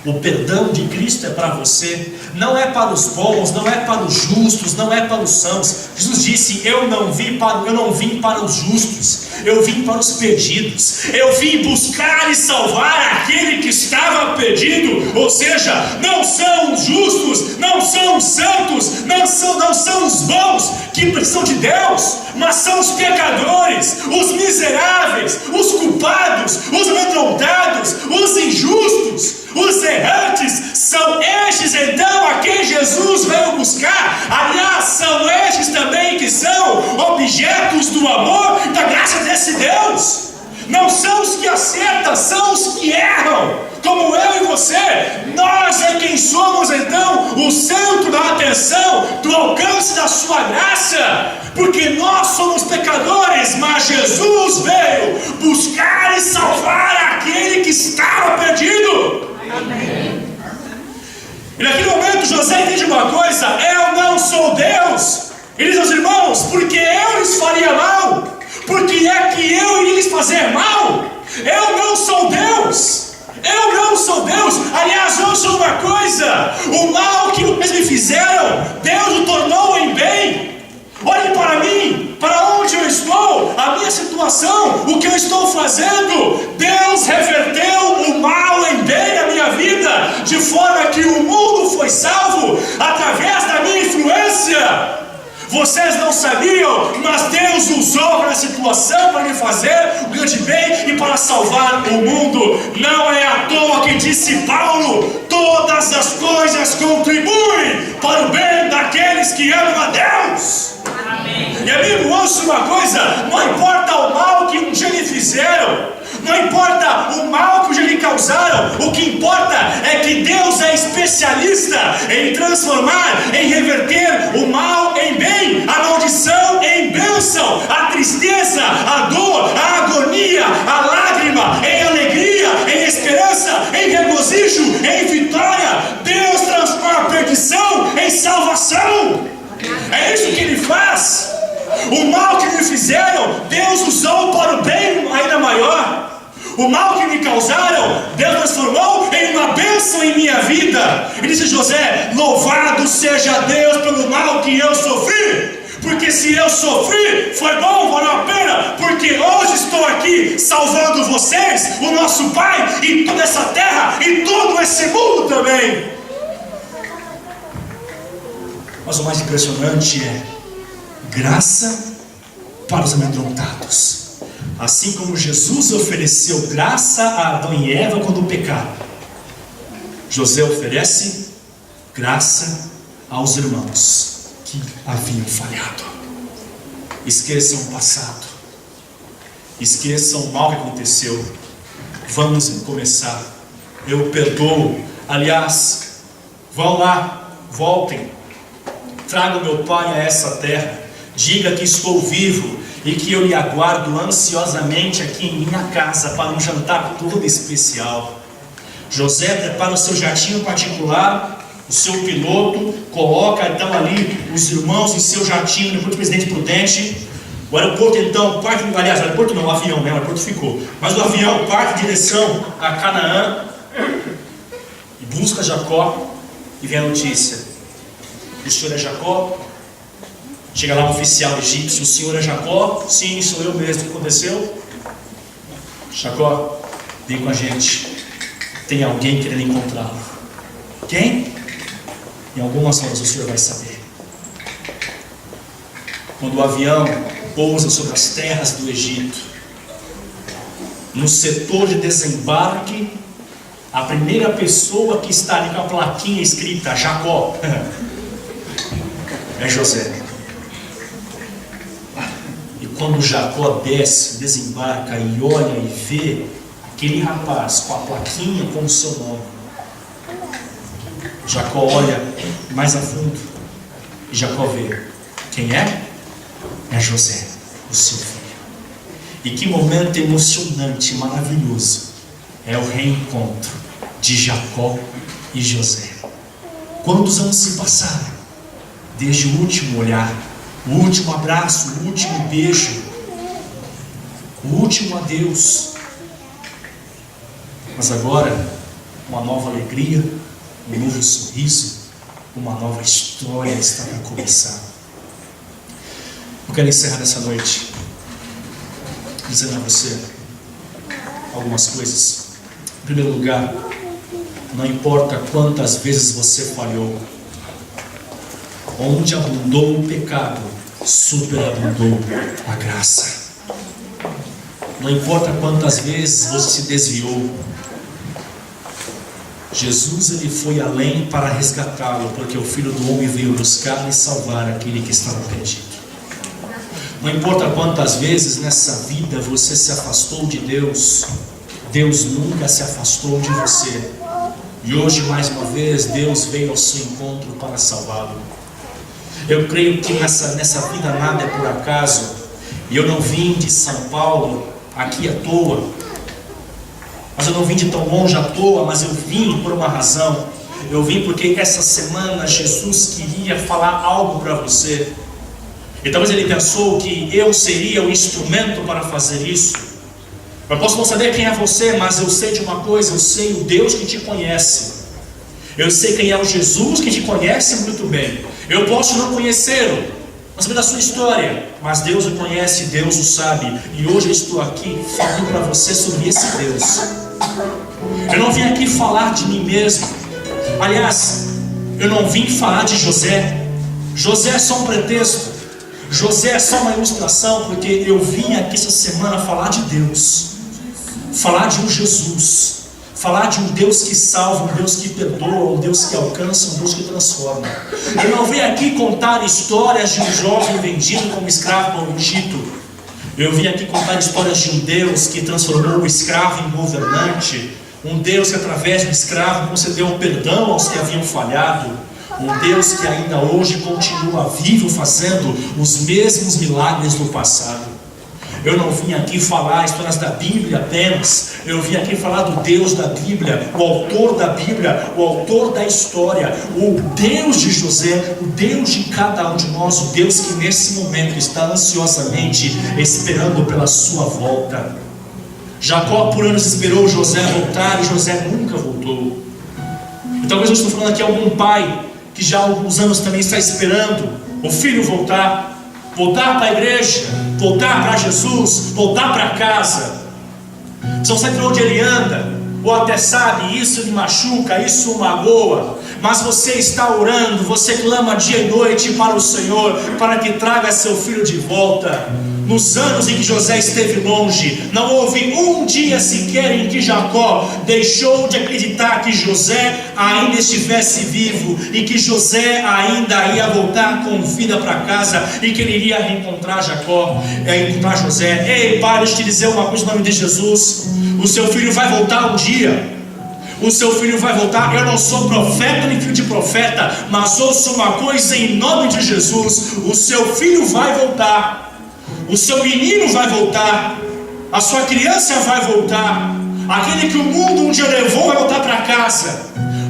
O perdão de Cristo é para você. Não é para os bons, não é para os justos, não é para os sãos. Jesus disse: eu não vim para os justos, eu vim para os perdidos. Eu vim buscar e salvar aquele que estava perdido. Ou seja, não são os justos, não são os santos, não são os bons que precisam de Deus, mas são os pecadores, os miseráveis, os culpados, os amedrontados, os injustos, os errantes. São estes então a quem Jesus veio buscar. Aliás, são estes também que são objetos do amor e da graça desse Deus. Não são os que acertam, são os que erram, como eu e você. Nós é quem somos então o centro da atenção, do alcance da sua graça, porque nós somos pecadores, mas Jesus veio buscar e salvar aquele que estava perdido. Amém. E naquele momento José entende uma coisa: eu não sou Deus. Ele diz aos irmãos: porque eu lhes faria mal? Porque é que eu iria lhes fazer mal? Eu não sou Deus. Eu não sou Deus. Aliás, eu sou uma coisa: o mal que eles me fizeram, Deus o tornou em bem. Olhem para mim, para onde eu estou, a minha situação, o que eu estou fazendo. Deus reverteu o mal em bem na minha vida, de forma que o mundo foi salvo através da minha influência. Vocês não sabiam, mas Deus usou para a situação para me fazer o grande bem e para salvar o mundo. Não é à toa que disse Paulo: todas as coisas contribuem para o bem daqueles que amam a Deus. Amém. E amigo, ouça uma coisa: não importa o mal que um dia lhe fizeram, não importa o mal que um dia lhe causaram, o que importa é que Deus é especialista em transformar, em reverter o mal em bem, a maldição em bênção, a tristeza, a dor, a agonia, a lágrima em alegria, em esperança, em regozijo, em vitória. Deus transforma a perdição em salvação. É isso que Ele faz. O mal que me fizeram, Deus usou para o bem ainda maior. O mal que me causaram, Deus transformou em uma bênção em minha vida. E disse José: louvado seja Deus pelo mal que eu sofri, porque se eu sofri, foi bom, valeu a pena, porque hoje estou aqui salvando vocês, o nosso Pai, e toda essa terra, e todo esse mundo também. Mas o mais impressionante é graça para os amedrontados. Assim como Jesus ofereceu graça a Adão e Eva quando pecaram, José oferece graça aos irmãos que haviam falhado. Esqueçam o passado, esqueçam o mal que aconteceu. Vamos começar. Eu perdoo. Aliás, vão lá, voltem, tragam meu pai a essa terra, diga que estou vivo e que eu lhe aguardo ansiosamente aqui em minha casa para um jantar todo especial. José prepara o seu jatinho particular, o seu piloto, coloca então ali os irmãos em seu jatinho, depois do presidente Prudente. O aeroporto então parte, aliás, o aeroporto não, o avião, né? O aeroporto ficou, mas o avião parte em direção a Canaã e busca Jacó, e vem a notícia: o senhor é Jacó? Chega lá um oficial egípcio: o senhor é Jacó? Sim, sou eu mesmo. O que aconteceu? Jacó, vem com a gente, tem alguém querendo encontrá-lo. Quem? Em algumas horas o senhor vai saber. Quando o avião pousa sobre as terras do Egito, no setor de desembarque, a primeira pessoa que está ali com a plaquinha escrita Jacó é José. E quando Jacó desce, desembarca e olha e vê aquele rapaz com a plaquinha com o seu nome, Jacó olha mais a fundo e Jacó vê quem é? É José, o seu filho. E que momento emocionante, maravilhoso é o reencontro de Jacó e José. Quantos anos se passaram desde o último olhar, o último abraço, o último beijo, o último adeus? Mas agora, uma nova alegria, um novo sorriso, uma nova história está para começar. Eu quero encerrar nessa noite dizendo a você algumas coisas. Em primeiro lugar, não importa quantas vezes você falhou, onde abundou o pecado, superabundou a graça. Não importa quantas vezes você se desviou, Jesus ele foi além para resgatá-lo, porque o Filho do Homem veio buscar e salvar aquele que estava perdido. Não importa quantas vezes nessa vida você se afastou de Deus, Deus nunca se afastou de você. E hoje, mais uma vez, Deus veio ao seu encontro para salvá-lo. Eu creio que nessa vida nada é por acaso. E eu não vim de São Paulo aqui à toa. Mas eu não vim de tão longe à toa, mas eu vim por uma razão. Eu vim porque essa semana Jesus queria falar algo para você. E talvez ele pensou que eu seria o instrumento para fazer isso. Eu posso não saber quem é você, mas eu sei de uma coisa: eu sei o Deus que te conhece. Eu sei quem é o Jesus que te conhece muito bem. Eu posso não conhecê-lo, não saber da sua história, mas Deus o conhece, Deus o sabe. E hoje eu estou aqui falando para você sobre esse Deus. Eu não vim aqui falar de mim mesmo. Aliás, eu não vim falar de José. José é só um pretexto. José é só uma ilustração, porque eu vim aqui essa semana falar de Deus, falar de um Jesus, falar de um Deus que salva, um Deus que perdoa, um Deus que alcança, um Deus que transforma. Eu não vim aqui contar histórias de um jovem vendido como escravo ao Egito. Eu vim aqui contar histórias de um Deus que transformou o escravo em governante, um Deus que através do escravo concedeu perdão aos que haviam falhado, um Deus que ainda hoje continua vivo, fazendo os mesmos milagres do passado. Eu não vim aqui falar histórias da Bíblia apenas. Eu vim aqui falar do Deus da Bíblia, o autor da Bíblia, o autor da história, o Deus de José, o Deus de cada um de nós, o Deus que nesse momento está ansiosamente esperando pela sua volta. Jacó por anos esperou José voltar e José nunca voltou. E talvez eu estou falando aqui a algum pai que já há alguns anos também está esperando o filho voltar para a igreja, voltar para Jesus, voltar para casa. Você não sabe para onde ele anda, ou até sabe, isso me machuca, isso o magoa, mas você está orando, você clama dia e noite para o Senhor, para que traga seu filho de volta. Nos anos em que José esteve longe, não houve um dia sequer em que Jacó deixou de acreditar que José ainda estivesse vivo, e que José ainda ia voltar com vida para casa, e que ele iria reencontrar encontrar José. Ei, pai, deixa eu te dizer uma coisa em nome de Jesus: o seu filho vai voltar um dia. O seu filho vai voltar. Eu não sou profeta nem filho de profeta, mas ouço uma coisa em nome de Jesus: o seu filho vai voltar. O seu menino vai voltar, a sua criança vai voltar, aquele que o mundo um dia levou vai voltar para casa.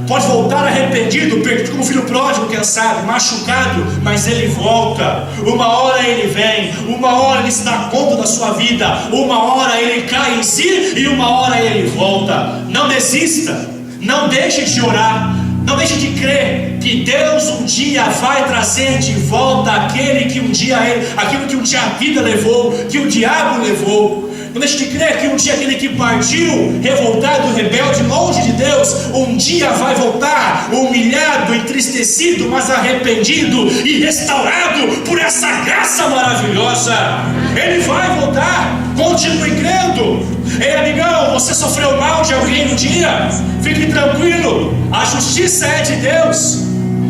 Pode voltar arrependido, perdido como filho pródigo, quem sabe, machucado, mas ele volta. Uma hora ele vem, uma hora ele se dá conta da sua vida, uma hora ele cai em si e uma hora ele volta. Não desista, não deixe de orar, não deixe de crer que Deus um dia vai trazer de volta aquilo que um dia a vida levou, que o diabo levou. Não deixe de crer que um dia aquele que partiu, revoltado, rebelde, longe de Deus, um dia vai voltar, humilhado, entristecido, mas arrependido e restaurado por essa graça maravilhosa. Ele vai voltar. Continue crendo. Ei, amigão, você sofreu mal de alguém um dia? Fique tranquilo, a justiça é de Deus.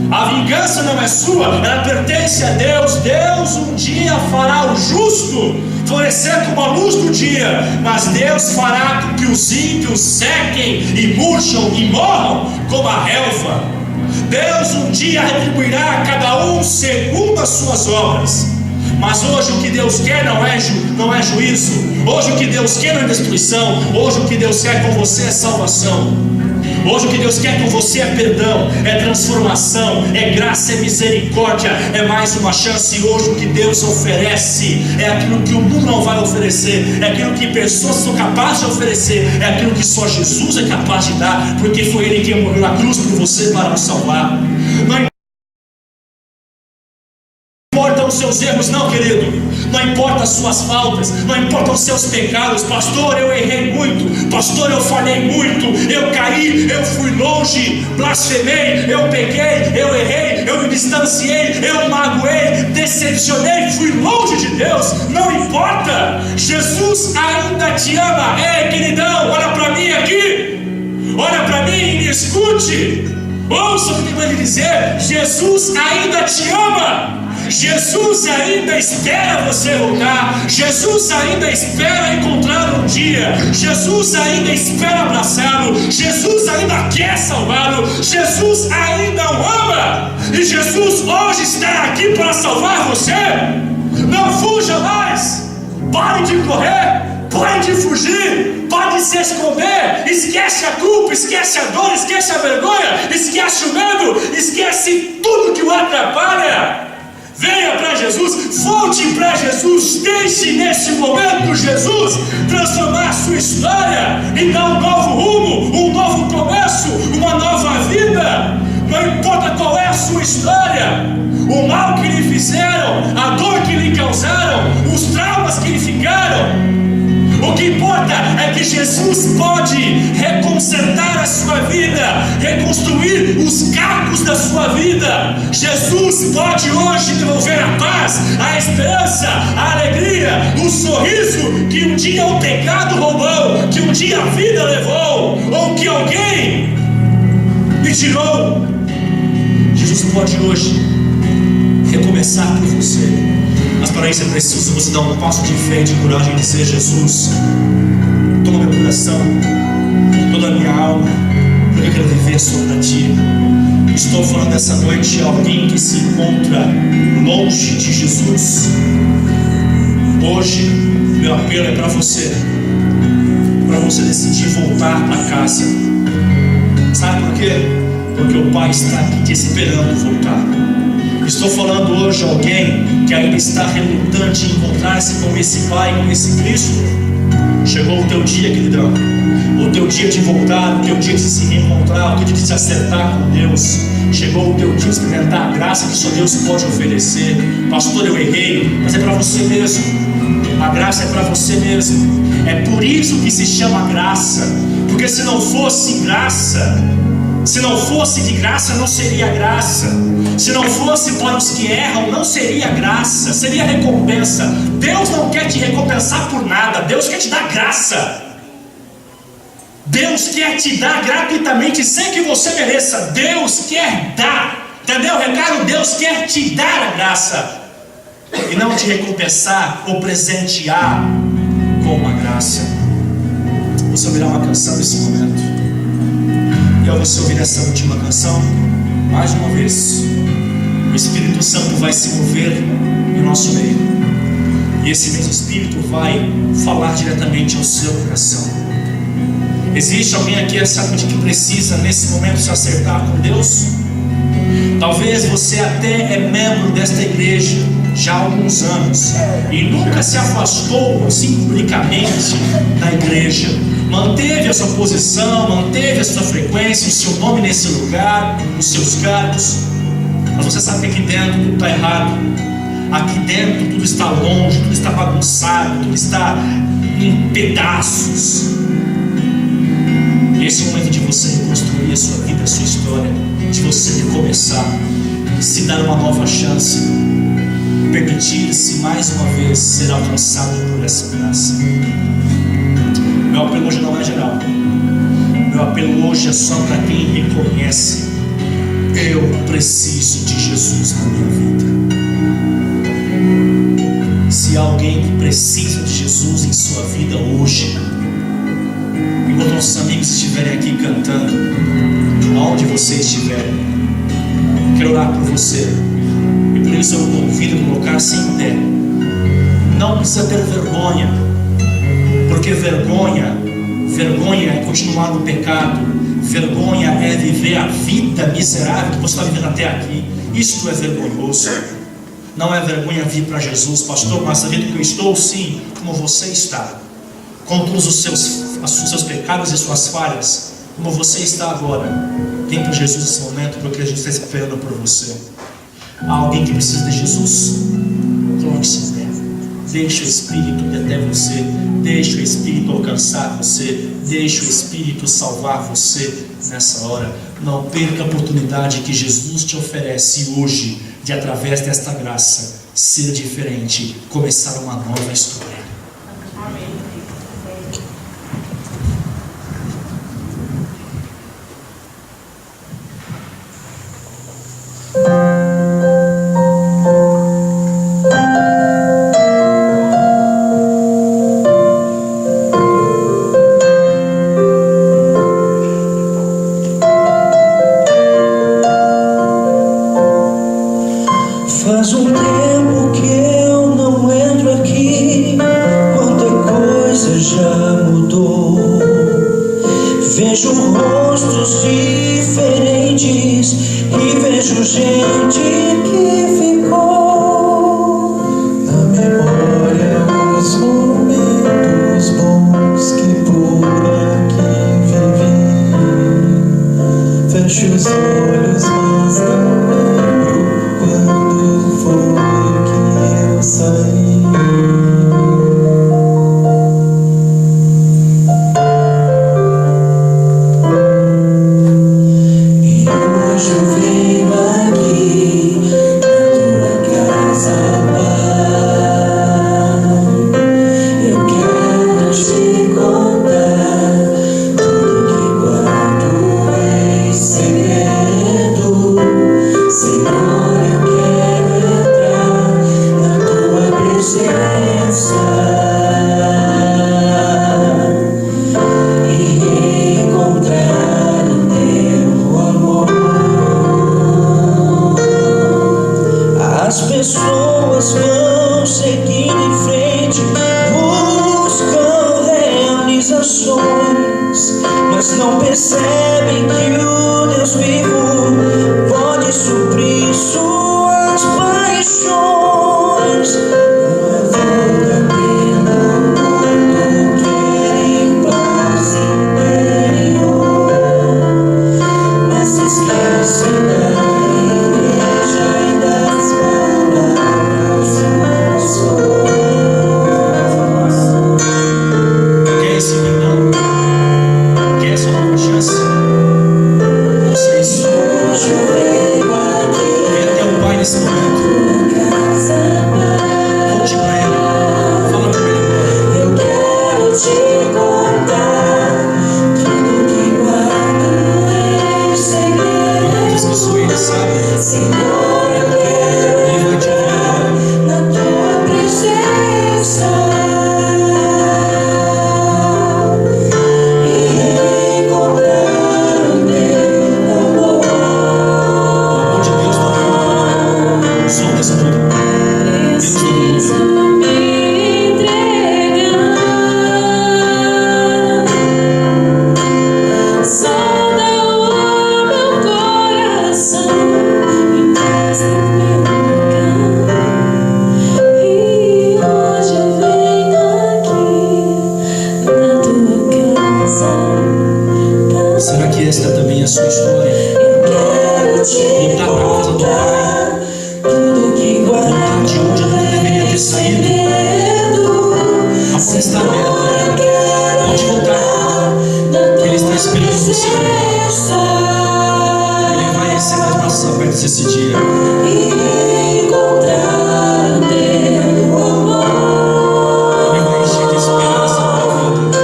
A vingança não é sua, ela pertence a Deus. Deus um dia fará o justo florescer como a luz do dia, mas Deus fará com que os ímpios sequem e murcham e morram como a relva. Deus um dia retribuirá a cada um segundo as suas obras. Mas hoje o que Deus quer não é juízo. Hoje o que Deus quer não é destruição. Hoje o que Deus quer com você é salvação. Hoje o que Deus quer com você é perdão, é transformação, é graça, é misericórdia, é mais uma chance. Hoje o que Deus oferece é aquilo que o mundo não vai oferecer, é aquilo que pessoas são capazes de oferecer, é aquilo que só Jesus é capaz de dar, porque foi Ele que morreu na cruz por você para nos salvar. Não importam os seus erros, não, querido. Não importa as suas faltas, não importam os seus pecados. Pastor, eu errei muito. Pastor, eu falhei muito. Eu caí, eu fui longe, blasfemei, eu pequei, eu errei, eu me distanciei, eu magoei, decepcionei, fui longe de Deus. Não importa. Jesus ainda te ama. Ei, queridão, olha para mim aqui. Olha para mim e me escute. Ouça o que eu vou lhe dizer. Jesus ainda te ama. Jesus ainda espera você voltar. Jesus ainda espera encontrá-lo um dia. Jesus ainda espera abraçá-lo. Jesus ainda quer salvá-lo. Jesus ainda o ama. E Jesus hoje está aqui para salvar você. Não fuja mais. Pare de correr. Pare de fugir. Pare de se esconder. Esquece a culpa, esquece a dor, esquece a vergonha, esquece o medo, esquece tudo que o atrapalha. Venha para Jesus, volte para Jesus, deixe nesse momento Jesus transformar a sua história e dar um novo rumo, um novo começo, uma nova vida. Não importa qual é a sua história, o mal que lhe fizeram, a dor que lhe causaram, os traumas que lhe ficaram. O que importa é que Jesus pode reconsertar a sua vida, reconstruir os cacos da sua vida. Jesus pode hoje devolver a paz, a esperança, a alegria, o sorriso que um dia o pecado roubou, que um dia a vida levou, ou que alguém lhe tirou. Jesus pode hoje recomeçar por você. Mas para isso é preciso você dar um passo de fé e de coragem e dizer: Jesus, toma meu coração, toda a minha alma, porque eu quero viver só para Ti. Estou falando essa noite a alguém que se encontra longe de Jesus. Hoje, meu apelo é para você decidir voltar para casa. Sabe por quê? Porque o Pai está aqui te esperando voltar. Estou falando hoje a alguém que ainda está relutante em encontrar-se com esse Pai, com esse Cristo. Chegou o teu dia, queridão. O teu dia de voltar, o teu dia de se reencontrar, o teu dia de se acertar com Deus. Chegou o teu dia de experimentar a graça que só Deus pode oferecer. Pastor, eu errei, mas é para você mesmo. A graça é para você mesmo. É por isso que se chama graça. Porque se não fosse graça, se não fosse de graça, não seria graça. Se não fosse para os que erram, não seria graça, seria recompensa. Deus não quer te recompensar por nada, Deus quer te dar graça. Deus quer te dar gratuitamente, sem que você mereça. Deus quer dar, entendeu o recado? Deus quer te dar a graça e não te recompensar ou presentear com uma graça. Você ouvirá uma canção nesse momento, e ao você ouvir essa última canção, mais uma vez, o Espírito Santo vai se mover em nosso meio, e esse mesmo Espírito vai falar diretamente ao seu coração. Existe alguém aqui essa noite que precisa nesse momento se acertar com Deus? Talvez você até é membro desta igreja já há alguns anos e nunca se afastou assim publicamente da igreja. Manteve a sua posição, manteve a sua frequência, o seu nome nesse lugar, os seus cargos, mas você sabe que aqui dentro tudo está errado. Aqui dentro tudo está longe, tudo está bagunçado, tudo está em pedaços. Esse é o momento de você reconstruir a sua vida, a sua história, de você recomeçar, se dar uma nova chance, permitir-se mais uma vez ser alcançado por essa graça. Meu apelo hoje não é geral, meu apelo hoje é só para quem reconhece: eu preciso de Jesus na minha vida. Se há alguém que precisa de Jesus em sua vida hoje, enquanto nossos amigos estiverem aqui cantando, aonde você estiver, quero orar por você, e por isso eu convido a colocar-se em pé. Não precisa ter vergonha, porque vergonha é continuar no pecado, vergonha é viver a vida miserável que você está vivendo até aqui. Isto é vergonhoso. Não é vergonha vir para Jesus: pastor, mas a vida que eu estou, sim, como você está, com todos os seus pecados e suas falhas, como você está agora. Vem para Jesus nesse momento, porque Jesus está esperando por você. Há alguém que precisa de Jesus? Coloque-se em pé. Deixe o Espírito ir até você, deixe o Espírito alcançar você, deixe o Espírito salvar você nessa hora. Não perca a oportunidade que Jesus te oferece hoje, de através desta graça ser diferente, começar uma nova história. Faz um tempo que eu não entro aqui, quanta coisa já mudou. Vejo rostos diferentes e vejo gente que ficou na memória os momentos bons que por aqui vivi. Fecho os olhos, mas não lembro quando foi que eu saí. E hoje eu venho aqui na tua casa, Pai. Eu quero te contar tudo que guardo em segredo. Senhor, eu quero entrar na tua presença e encontrar o teu amor. As pessoas vão seguindo em frente, buscam realizações, mas não percebem que o Deus vivo pode suprir suas paixões. Não vale a pena muito querer paz interior, mas se esquece da igreja e das palavras do Senhor. Quer esse perdão? Quer ter saído, a porta está aberta, pode voltar, Ele está esperando você. Ele vai receber as braços abertos esse dia. Ele vai encher de esperança para a vida.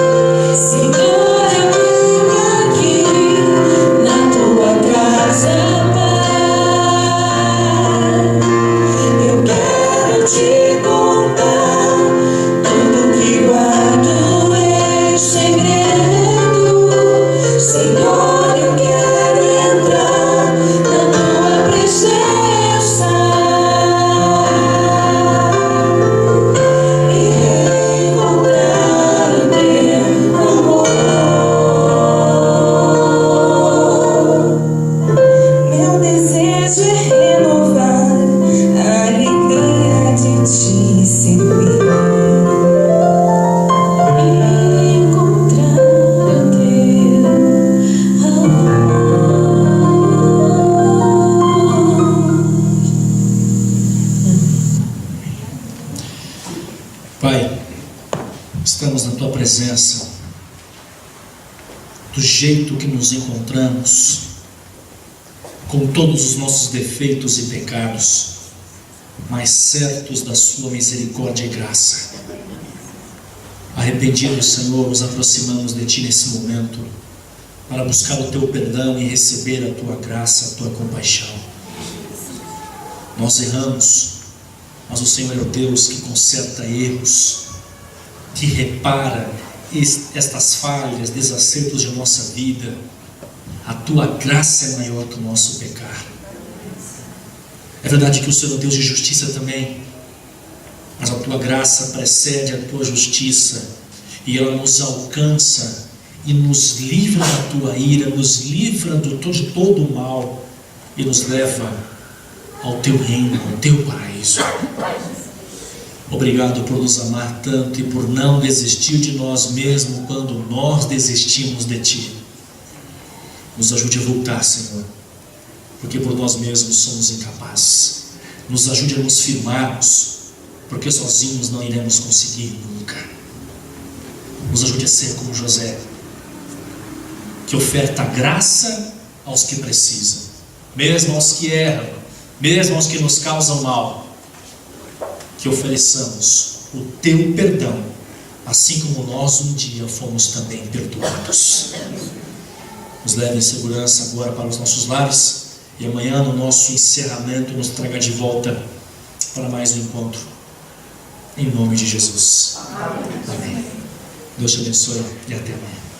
Pai, estamos na Tua presença, do jeito que nos encontramos, com todos os nossos defeitos e pecados, mas certos da Sua misericórdia e graça. Arrependidos, Senhor, nos aproximamos de Ti nesse momento, para buscar o Teu perdão e receber a Tua graça, a Tua compaixão. Nós erramos, mas o Senhor é o Deus que conserta erros, que repara estas falhas, desacertos de nossa vida. A Tua graça é maior que o nosso pecado. É verdade que o Senhor é Deus de justiça também, mas a Tua graça precede a Tua justiça, e ela nos alcança e nos livra da Tua ira, nos livra de todo o mal e nos leva ao Teu reino, ao Teu paraíso. Obrigado por nos amar tanto e por não desistir de nós mesmos quando nós desistimos de Ti. Nos ajude a voltar, Senhor, porque por nós mesmos somos incapazes. Nos ajude a nos firmarmos, porque sozinhos não iremos conseguir nunca. Nos ajude a ser como José, que oferta graça aos que precisam, mesmo aos que erram, mesmo aos que nos causam mal. Que ofereçamos o Teu perdão, assim como nós um dia fomos também perdoados. Nos leve em segurança agora para os nossos lares, e amanhã no nosso encerramento nos traga de volta para mais um encontro, em nome de Jesus. Amém. Deus te abençoe e até amanhã.